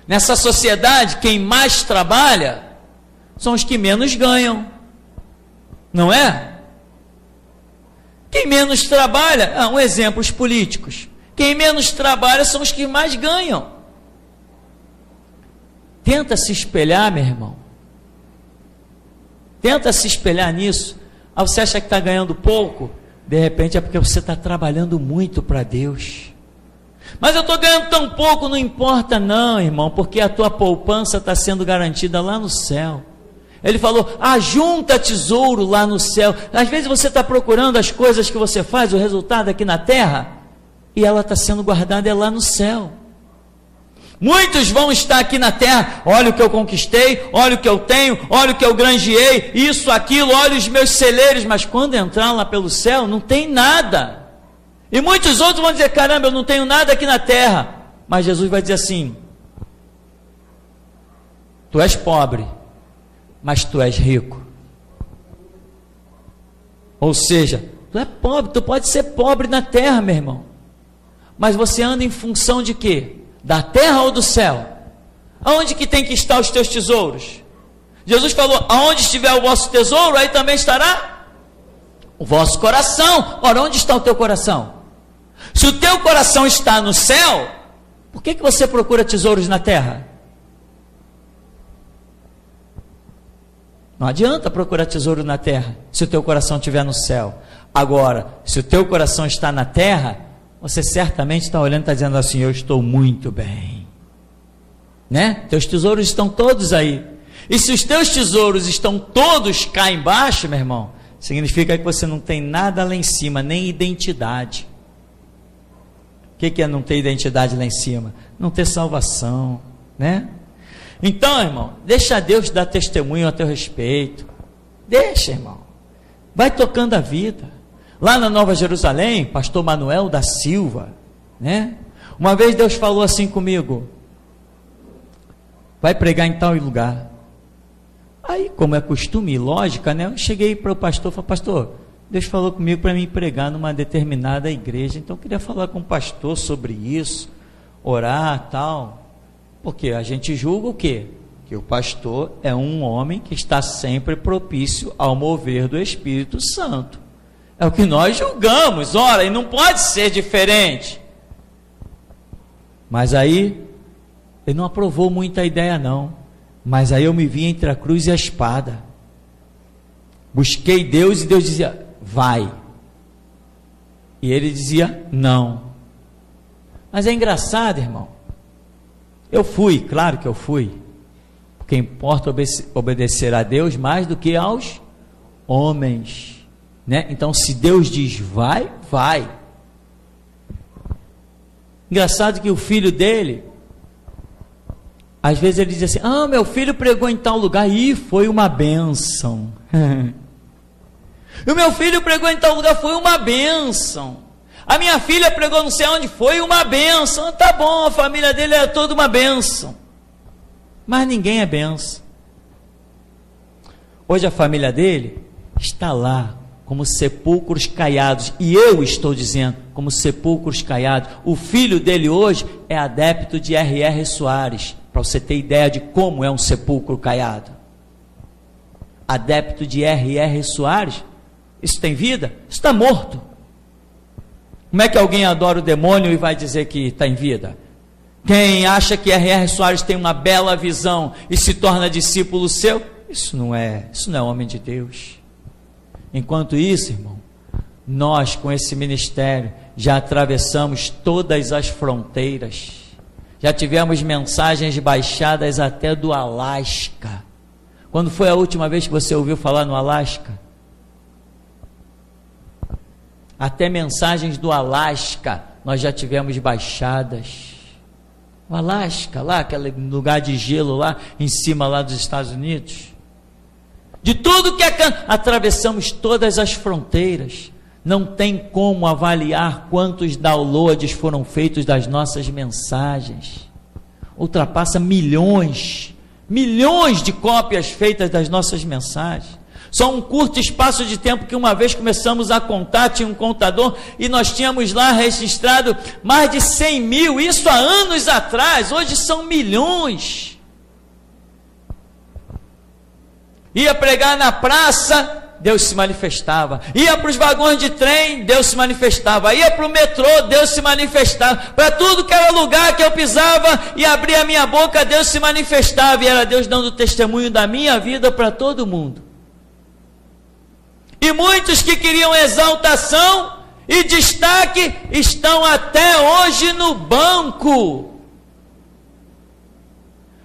Nessa sociedade, quem mais trabalha são os que menos ganham, não é? Quem menos trabalha, um exemplo, os políticos. Quem menos trabalha são os que mais ganham. Tenta se espelhar, meu irmão. Tenta se espelhar nisso. Você acha que está ganhando pouco? De repente é porque você está trabalhando muito para Deus. Mas eu estou ganhando tão pouco, não importa não, irmão, porque a tua poupança está sendo garantida lá no céu. Ele falou, ajunta tesouro lá no céu. Às vezes você está procurando as coisas que você faz, o resultado aqui na terra, e ela está sendo guardada lá no céu. Muitos vão estar aqui na terra, olha o que eu conquistei, olha o que eu tenho, olha o que eu granjeei, isso, aquilo, olha os meus celeiros, mas quando entrar lá pelo céu, não tem nada. E muitos outros vão dizer, caramba, eu não tenho nada aqui na terra. Mas Jesus vai dizer assim, tu és pobre, mas tu és rico. Ou seja, tu é pobre, tu pode ser pobre na terra, meu irmão. Mas você anda em função de quê? Da terra ou do céu? Aonde que tem que estar os teus tesouros? Jesus falou, aonde estiver o vosso tesouro, aí também estará o vosso coração. Ora, onde está o teu coração? Se o teu coração está no céu, por que você procura tesouros na terra? Não adianta procurar tesouro na terra, se o teu coração estiver no céu. Agora, se o teu coração está na terra, você certamente está olhando e está dizendo assim, eu estou muito bem, né? Teus tesouros estão todos aí. E se os teus tesouros estão todos cá embaixo, meu irmão, significa que você não tem nada lá em cima, nem identidade. O que é não ter identidade lá em cima? Não ter salvação, né? Então, irmão, deixa Deus dar testemunho a teu respeito. Deixa, irmão. Vai tocando a vida. Lá na Nova Jerusalém, pastor Manuel da Silva, né? Uma vez Deus falou assim comigo, vai pregar em tal lugar. Aí, como é costume e lógica, né? Eu cheguei para o pastor e falei, pastor, Deus falou comigo para mim pregar numa determinada igreja, então eu queria falar com o pastor sobre isso, orar, tal. Porque a gente julga o quê? Que o pastor é um homem que está sempre propício ao mover do Espírito Santo. É o que nós julgamos, ora, e não pode ser diferente. Mas aí, ele não aprovou muito a ideia não. Mas aí eu me vi entre a cruz e a espada. Busquei Deus e Deus dizia, vai. E ele dizia, não. Mas é engraçado, irmão. Eu fui, claro que eu fui. Porque importa obedecer a Deus mais do que aos homens, né? Então, se Deus diz vai, vai. Engraçado que o filho dele, às vezes ele diz assim, meu filho pregou em tal lugar, e foi uma bênção. O meu filho pregou em tal lugar, foi uma bênção. A minha filha pregou não sei onde, foi uma bênção. Tá bom, a família dele é toda uma bênção. Mas ninguém é bênção. Hoje a família dele está lá, como sepulcros caiados. E eu estou dizendo, como sepulcros caiados. O filho dele hoje é adepto de R.R. Soares. Para você ter ideia de como é um sepulcro caiado. Adepto de R.R. Soares. Isso tem vida? Isso está morto. Como é que alguém adora o demônio e vai dizer que está em vida? Quem acha que R.R. Soares tem uma bela visão e se torna discípulo seu, isso não é homem de Deus. Enquanto isso, irmão, nós com esse ministério já atravessamos todas as fronteiras, já tivemos mensagens baixadas até do Alasca. Quando foi a última vez que você ouviu falar no Alasca? Até mensagens do Alasca nós já tivemos baixadas. O Alasca, lá, aquele lugar de gelo lá, em cima lá dos Estados Unidos. De tudo que atravessamos todas as fronteiras. Não tem como avaliar quantos downloads foram feitos das nossas mensagens. Ultrapassa milhões de cópias feitas das nossas mensagens. Só um curto espaço de tempo que uma vez começamos a contar, tinha um contador, e nós tínhamos lá registrado mais de 100 mil, isso há anos atrás, hoje são milhões. Ia pregar na praça, Deus se manifestava. Ia para os vagões de trem, Deus se manifestava. Ia para o metrô, Deus se manifestava. Para tudo que era lugar que eu pisava e abria a minha boca, Deus se manifestava. E era Deus dando testemunho da minha vida para todo mundo. E muitos que queriam exaltação e destaque estão até hoje no banco.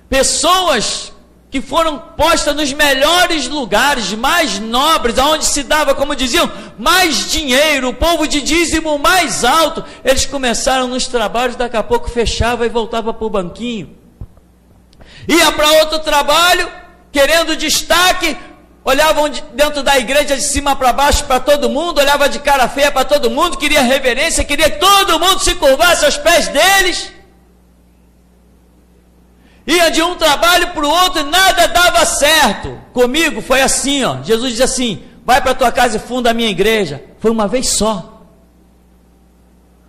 Pessoas que foram postas nos melhores lugares, mais nobres, onde se dava, como diziam, mais dinheiro, o povo de dízimo mais alto. Eles começaram nos trabalhos, daqui a pouco fechava e voltava para o banquinho. Ia para outro trabalho, querendo destaque, olhavam dentro da igreja de cima para baixo para todo mundo, olhava de cara feia para todo mundo, queria reverência, queria que todo mundo se curvasse aos pés deles. Ia de um trabalho para o outro e nada dava certo. Comigo foi assim, ó. Jesus diz assim, vai para a tua casa e funda a minha igreja. Foi uma vez só.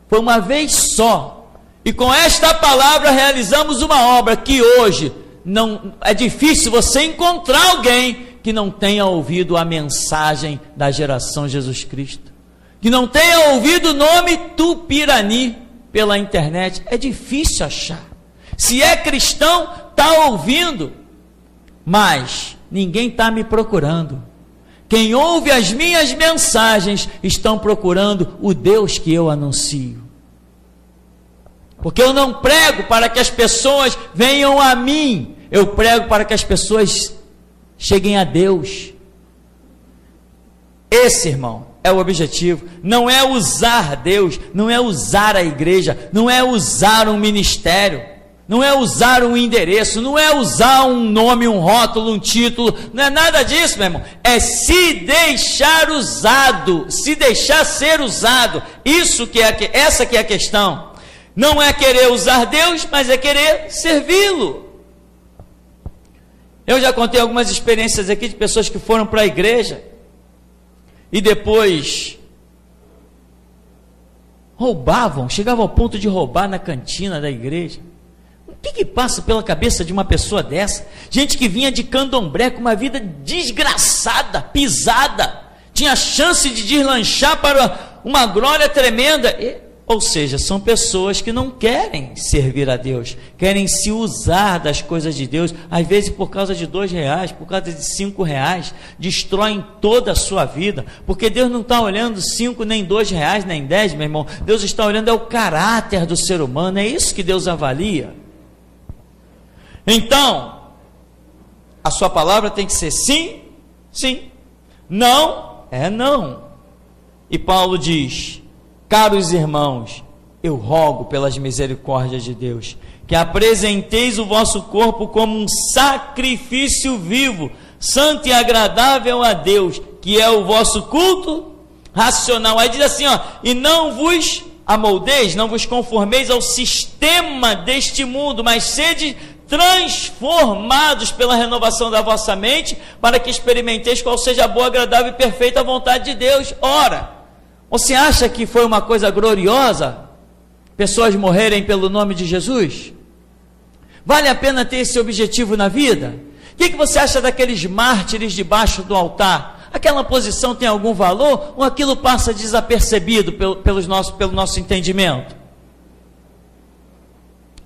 Foi uma vez só. E E com esta palavra realizamos uma obra que hoje não é difícil você encontrar alguém que não tenha ouvido a mensagem da geração Jesus Cristo, que não tenha ouvido o nome Tupirani pela internet. É difícil achar. Se é cristão, está ouvindo, mas ninguém está me procurando. Quem ouve as minhas mensagens estão procurando o Deus que eu anuncio. Porque eu não prego para que as pessoas venham a mim, eu prego para que as pessoas cheguem a Deus. Esse, irmão, é o objetivo. Não é usar Deus, não é usar a igreja, não é usar um ministério, não é usar um endereço, não é usar um nome, um rótulo, um título, não é nada disso, meu irmão. É se deixar usado, se deixar ser usado. Isso que é, essa que é a questão. Não é querer usar Deus, mas é querer servi-lo. Eu já contei algumas experiências aqui de pessoas que foram para a igreja e depois roubavam, chegavam ao ponto de roubar na cantina da igreja. O que passa pela cabeça de uma pessoa dessa? Gente que vinha de candomblé com uma vida desgraçada, pisada, tinha chance de deslanchar para uma glória tremenda. Ou seja, são pessoas que não querem servir a Deus, querem se usar das coisas de Deus, às vezes por causa de R$2, por causa de R$5, destroem toda a sua vida, porque Deus não está olhando 5, nem R$2, nem 10, meu irmão. Deus está olhando é o caráter do ser humano, é isso que Deus avalia. Então, a sua palavra tem que ser sim, sim, não, é não. E Paulo diz: caros irmãos, eu rogo pelas misericórdias de Deus, que apresenteis o vosso corpo como um sacrifício vivo, santo e agradável a Deus, que é o vosso culto racional. Aí diz assim, e não vos amoldeis, não vos conformeis ao sistema deste mundo, mas sede transformados pela renovação da vossa mente, para que experimenteis qual seja a boa, agradável e perfeita vontade de Deus. Ora, você acha que foi uma coisa gloriosa pessoas morrerem pelo nome de Jesus? Vale a pena ter esse objetivo na vida? O que você acha daqueles mártires debaixo do altar? Aquela posição tem algum valor ou aquilo passa desapercebido pelo nosso entendimento?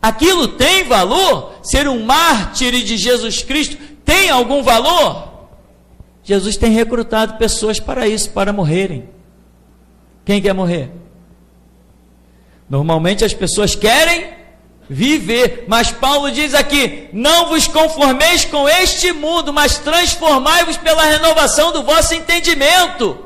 Aquilo tem valor? Ser um mártir de Jesus Cristo tem algum valor? Jesus tem recrutado pessoas para isso, para morrerem. Quem quer morrer? Normalmente as pessoas querem viver, mas Paulo diz aqui: não vos conformeis com este mundo, mas transformai-vos pela renovação do vosso entendimento.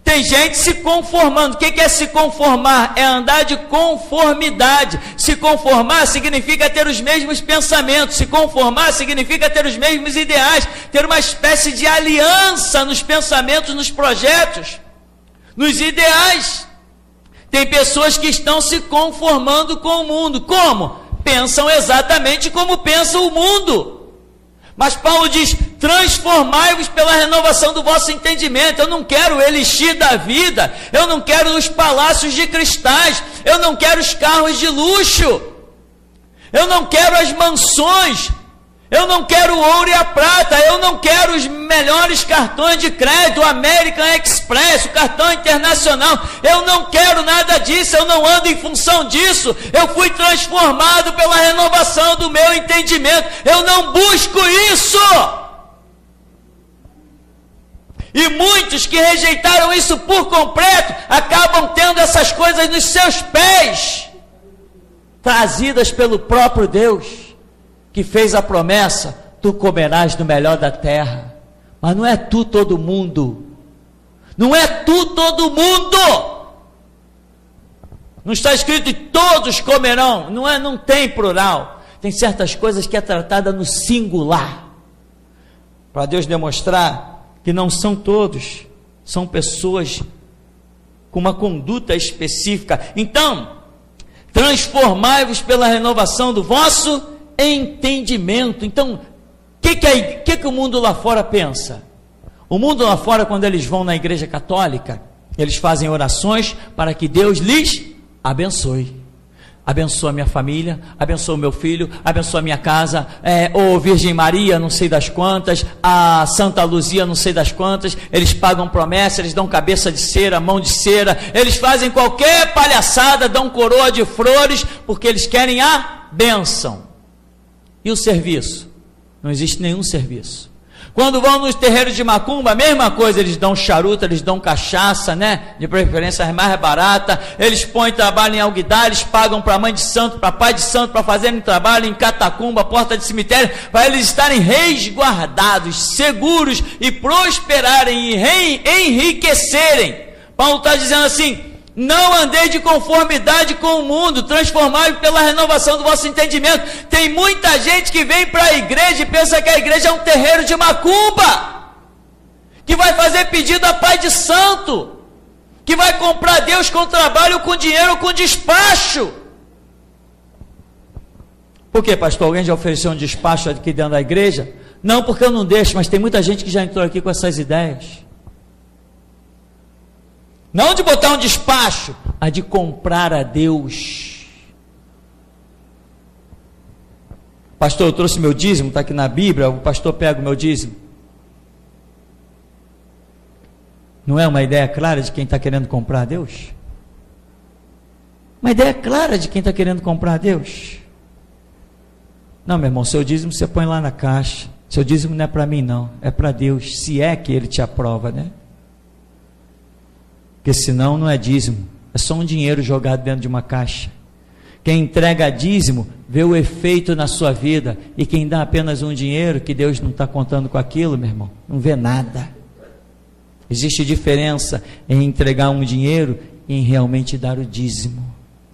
Tem gente se conformando. O que é se conformar? É andar de conformidade. Se conformar significa ter os mesmos pensamentos. Se conformar significa ter os mesmos ideais, ter uma espécie de aliança nos pensamentos, nos projetos, nos ideais. Tem pessoas que estão se conformando com o mundo. Como? Pensam exatamente como pensa o mundo. Mas Paulo diz: transformai-vos pela renovação do vosso entendimento. Eu não quero o elixir da vida, eu não quero os palácios de cristais, eu não quero os carros de luxo, eu não quero as mansões, eu não quero o ouro e a prata, eu não quero os melhores cartões de crédito, o American Express, o cartão internacional. Eu não quero nada disso, eu não ando em função disso. Eu fui transformado pela renovação do meu entendimento. Eu não busco isso. E muitos que rejeitaram isso por completo acabam tendo essas coisas nos seus pés, trazidas pelo próprio Deus, que fez a promessa: tu comerás do melhor da terra. Mas não é tu todo mundo, não é tu todo mundo. Não está escrito e todos comerão, não tem plural. Tem certas coisas que é tratada no singular, para Deus demonstrar que não são todos, são pessoas com uma conduta específica. Então, transformai-vos pela renovação do vosso entendimento. Então, o que o mundo lá fora pensa? O mundo lá fora, quando eles vão na igreja católica, eles fazem orações para que Deus lhes abençoe. abençoa minha família, abençoa o meu filho, abençoa a minha casa, ou Virgem Maria, não sei das quantas, a Santa Luzia, não sei das quantas. Eles pagam promessa, eles dão cabeça de cera, mão de cera, eles fazem qualquer palhaçada, dão coroa de flores, porque eles querem a bênção. E o serviço? Não existe nenhum serviço. Quando vão nos terreiros de macumba, a mesma coisa, eles dão charuto, eles dão cachaça, né? De preferência as mais baratas, eles põem trabalho em alguidar, eles pagam para mãe de santo, para pai de santo, para fazerem trabalho em catacumba, porta de cemitério, para eles estarem resguardados, seguros e prosperarem e enriquecerem. Paulo está dizendo assim: não andeis de conformidade com o mundo, transformai pela renovação do vosso entendimento. Tem muita gente que vem para a igreja e pensa que a igreja é um terreiro de macumba, que vai fazer pedido a pai de santo, que vai comprar Deus com trabalho, com dinheiro, com despacho. Por quê, pastor? Alguém já ofereceu um despacho aqui dentro da igreja? Não, porque eu não deixo, mas tem muita gente que já entrou aqui com essas ideias. Não de botar um despacho, a de comprar a Deus. Pastor, eu trouxe meu dízimo, está aqui na Bíblia, o pastor pega o meu dízimo. Não é uma ideia clara de quem está querendo comprar a Deus? Uma ideia clara de quem está querendo comprar a Deus? Não, meu irmão, seu dízimo você põe lá na caixa. Seu dízimo não é para mim não, é para Deus, se é que Ele te aprova, né? Porque senão não é dízimo, é só um dinheiro jogado dentro de uma caixa. Quem entrega dízimo vê o efeito na sua vida, e quem dá apenas um dinheiro, que Deus não está contando com aquilo, meu irmão, não vê nada. Existe diferença em entregar um dinheiro e em realmente dar o dízimo.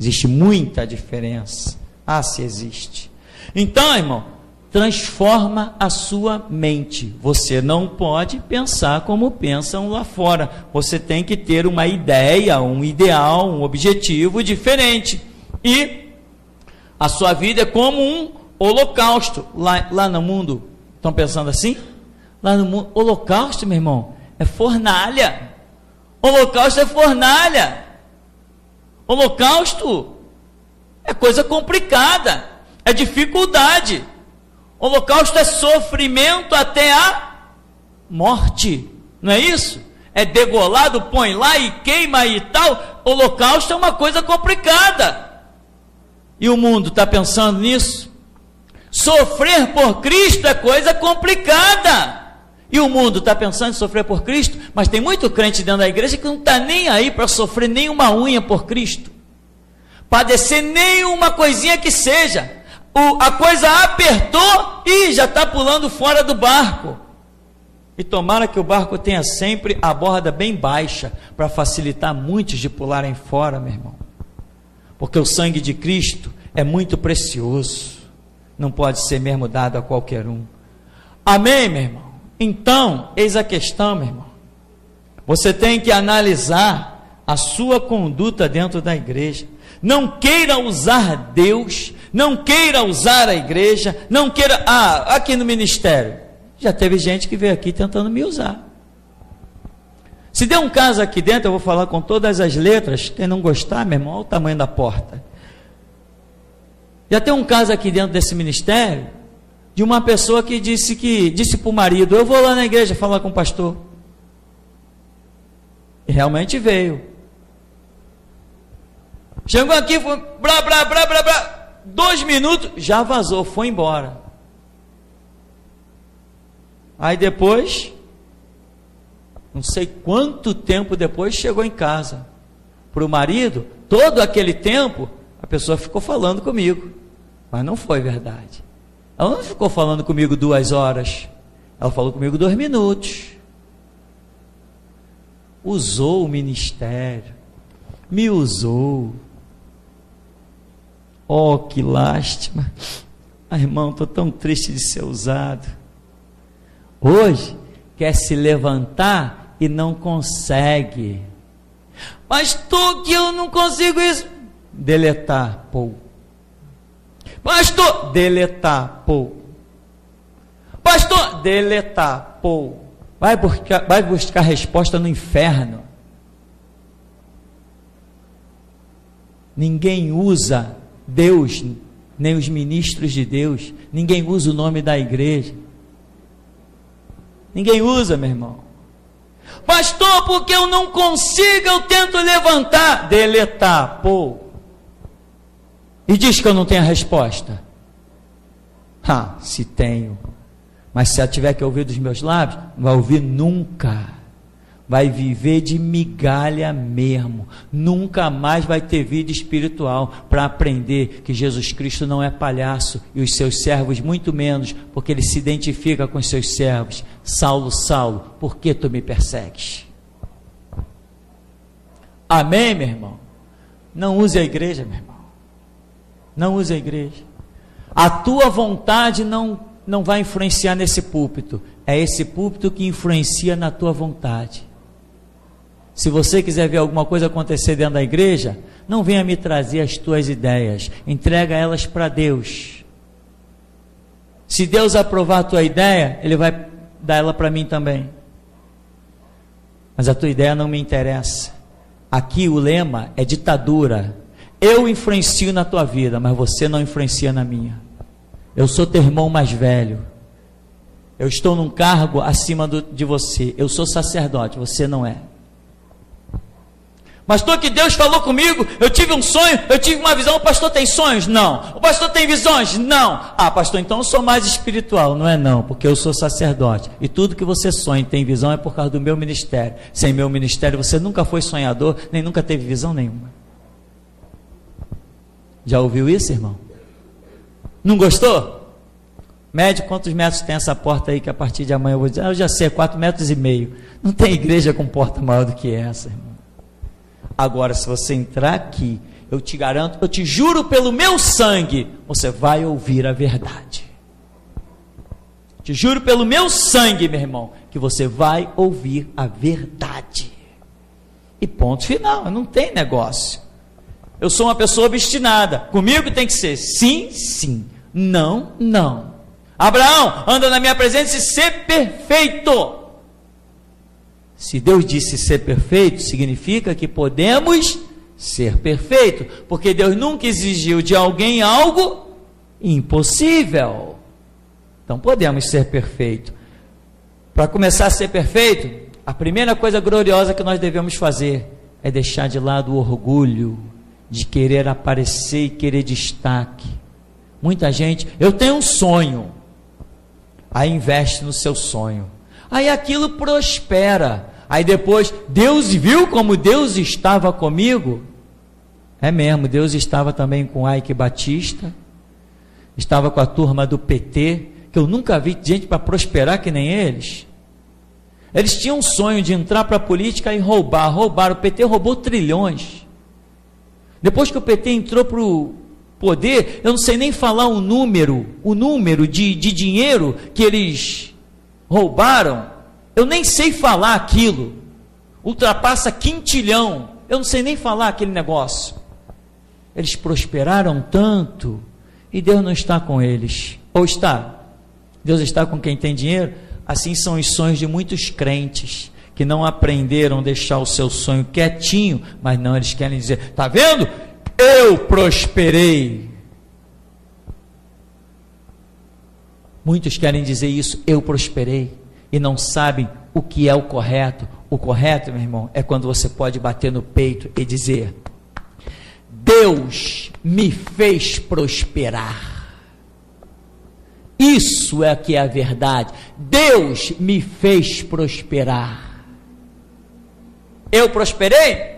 Existe muita diferença. Ah, se existe. Então, irmão, transforma a sua mente. Você não pode pensar como pensam lá fora. Você tem que ter uma ideia, um ideal, um objetivo diferente. E a sua vida é como um holocausto. Lá no mundo, estão pensando assim? Lá no mundo, holocausto, meu irmão, é fornalha. Holocausto é fornalha. Holocausto é coisa complicada, é dificuldade. Holocausto é sofrimento até a morte, não é isso? É degolado, põe lá e queima e tal. Holocausto é uma coisa complicada. E o mundo está pensando nisso? Sofrer por Cristo é coisa complicada. E o mundo está pensando em sofrer por Cristo, mas tem muito crente dentro da igreja que não está nem aí para sofrer nenhuma unha por Cristo, padecer nenhuma coisinha que seja. A coisa apertou e já está pulando fora do barco. E tomara que o barco tenha sempre a borda bem baixa, para facilitar muitos de pularem fora, meu irmão. Porque o sangue de Cristo é muito precioso, não pode ser mesmo dado a qualquer um. Amém, meu irmão? Então, eis a questão, meu irmão. Você tem que analisar a sua conduta dentro da igreja. Não queira usar Deus, não queira usar a igreja, não queira, aqui no ministério, já teve gente que veio aqui tentando me usar. Se der um caso aqui dentro, eu vou falar com todas as letras, quem não gostar, meu irmão, olha o tamanho da porta. Já tem um caso aqui dentro desse ministério, de uma pessoa que disse para o marido, eu vou lá na igreja falar com o pastor. E realmente veio. Chegou aqui, foi 2 minutos, já vazou, foi embora. Aí depois, não sei quanto tempo depois, chegou em casa. Para o marido, todo aquele tempo, a pessoa ficou falando comigo. Mas não foi verdade. Ela não ficou falando comigo 2 horas. Ela falou comigo 2 minutos. Usou o ministério. Me usou. Oh, que lástima. Irmão, estou tão triste de ser usado. Hoje, quer se levantar e não consegue. Pastor, que eu não consigo isso. Deletar, pô. Pastor, deletar, pô. Pastor, deletar, pô. Vai buscar resposta no inferno. Ninguém usa Deus, nem os ministros de Deus, ninguém usa o nome da igreja. Ninguém usa, meu irmão. Pastor, porque eu não consigo, eu tento levantar, deletar, pô. E diz que eu não tenho a resposta. Se tenho. Mas se ela tiver que ouvir dos meus lábios, não vai ouvir nunca. Vai viver de migalha mesmo. Nunca mais vai ter vida espiritual para aprender que Jesus Cristo não é palhaço e os seus servos muito menos, porque ele se identifica com os seus servos. Saulo, Saulo, por que tu me persegues? Amém, meu irmão? Não use a igreja, meu irmão. Não use a igreja. A tua vontade não vai influenciar nesse púlpito. É esse púlpito que influencia na tua vontade. Se você quiser ver alguma coisa acontecer dentro da igreja, não venha me trazer as tuas ideias. Entrega elas para Deus. Se Deus aprovar a tua ideia, Ele vai dar ela para mim também. Mas a tua ideia não me interessa. Aqui o lema é ditadura. Eu influencio na tua vida, mas você não influencia na minha. Eu sou teu irmão mais velho. Eu estou num cargo acima de você. Eu sou sacerdote, você não é. Pastor, que Deus falou comigo, eu tive um sonho, eu tive uma visão. O pastor tem sonhos? Não. O pastor tem visões? Não. Pastor, então eu sou mais espiritual. Não é não, porque eu sou sacerdote. E tudo que você sonha e tem visão é por causa do meu ministério. Sem meu ministério você nunca foi sonhador, nem nunca teve visão nenhuma. Já ouviu isso, irmão? Não gostou? Mede quantos metros tem essa porta aí, que a partir de amanhã eu vou dizer, eu já sei, 4,5 metros. Não tem igreja com porta maior do que essa, irmão. Agora, se você entrar aqui, eu te garanto, eu te juro pelo meu sangue, você vai ouvir a verdade. Te juro pelo meu sangue, meu irmão, que você vai ouvir a verdade. E ponto final, não tem negócio. Eu sou uma pessoa obstinada, comigo tem que ser sim, sim, não, não. Abraão, anda na minha presença e ser perfeito. Se Deus disse ser perfeito, significa que podemos ser perfeito, porque Deus nunca exigiu de alguém algo impossível. Então podemos ser perfeito. Para começar a ser perfeito, a primeira coisa gloriosa que nós devemos fazer é deixar de lado o orgulho de querer aparecer e querer destaque. Muita gente, eu tenho um sonho, aí investe no seu sonho. Aí aquilo prospera. Aí depois, Deus viu como Deus estava comigo? É mesmo, Deus estava também com Ike Batista, estava com a turma do PT, que eu nunca vi gente para prosperar que nem eles. Eles tinham um sonho de entrar para a política e roubaram. O PT roubou trilhões. Depois que o PT entrou para o poder, eu não sei nem falar o número de dinheiro que eles roubaram, eu nem sei falar aquilo, ultrapassa quintilhão, eu não sei nem falar aquele negócio. Eles prosperaram tanto, e Deus não está com eles, ou está? Deus está com quem tem dinheiro? Assim são os sonhos de muitos crentes, que não aprenderam a deixar o seu sonho quietinho, mas não, eles querem dizer, está vendo? Eu prosperei. Muitos querem dizer isso, eu prosperei, e não sabem o que é o correto. O correto, meu irmão, é quando você pode bater no peito e dizer, Deus me fez prosperar. Isso é que é a verdade. Deus me fez prosperar. Eu prosperei?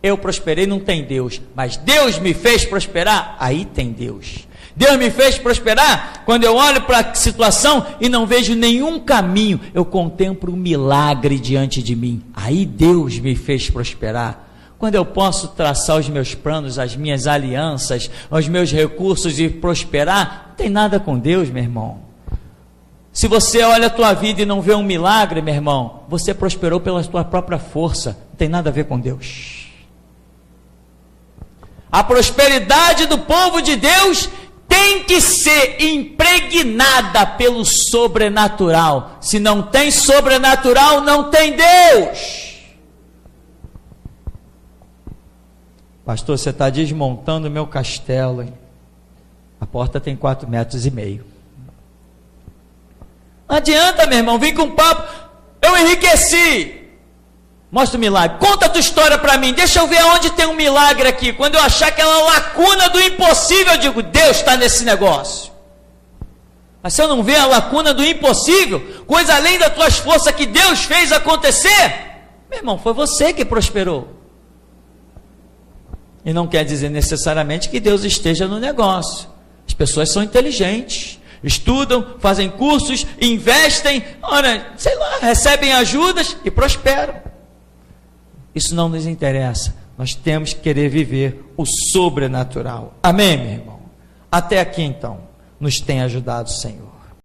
Eu prosperei, não tem Deus, mas Deus me fez prosperar, aí tem Deus. Deus me fez prosperar, quando eu olho para a situação e não vejo nenhum caminho, eu contemplo um milagre diante de mim, aí Deus me fez prosperar. Quando eu posso traçar os meus planos, as minhas alianças, os meus recursos e prosperar, não tem nada com Deus, meu irmão. Se você olha a tua vida e não vê um milagre, meu irmão, você prosperou pela tua própria força, não tem nada a ver com Deus. A prosperidade do povo de Deus tem que ser impregnada pelo sobrenatural. Se não tem sobrenatural, não tem Deus. Pastor, você está desmontando o meu castelo, hein? A porta tem 4,5 metros. Não adianta, meu irmão, vem com papo. Eu enriqueci. Mostra o milagre. Conta a tua história para mim. Deixa eu ver aonde tem um milagre aqui. Quando eu achar aquela lacuna do impossível, eu digo, Deus está nesse negócio. Mas se eu não ver a lacuna do impossível, coisa além das tuas forças que Deus fez acontecer, meu irmão, foi você que prosperou. E não quer dizer necessariamente que Deus esteja no negócio. As pessoas são inteligentes, estudam, fazem cursos, investem, ora, sei lá, recebem ajudas e prosperam. Isso não nos interessa. Nós temos que querer viver o sobrenatural. Amém, meu irmão? Até aqui então, nos tem ajudado o Senhor.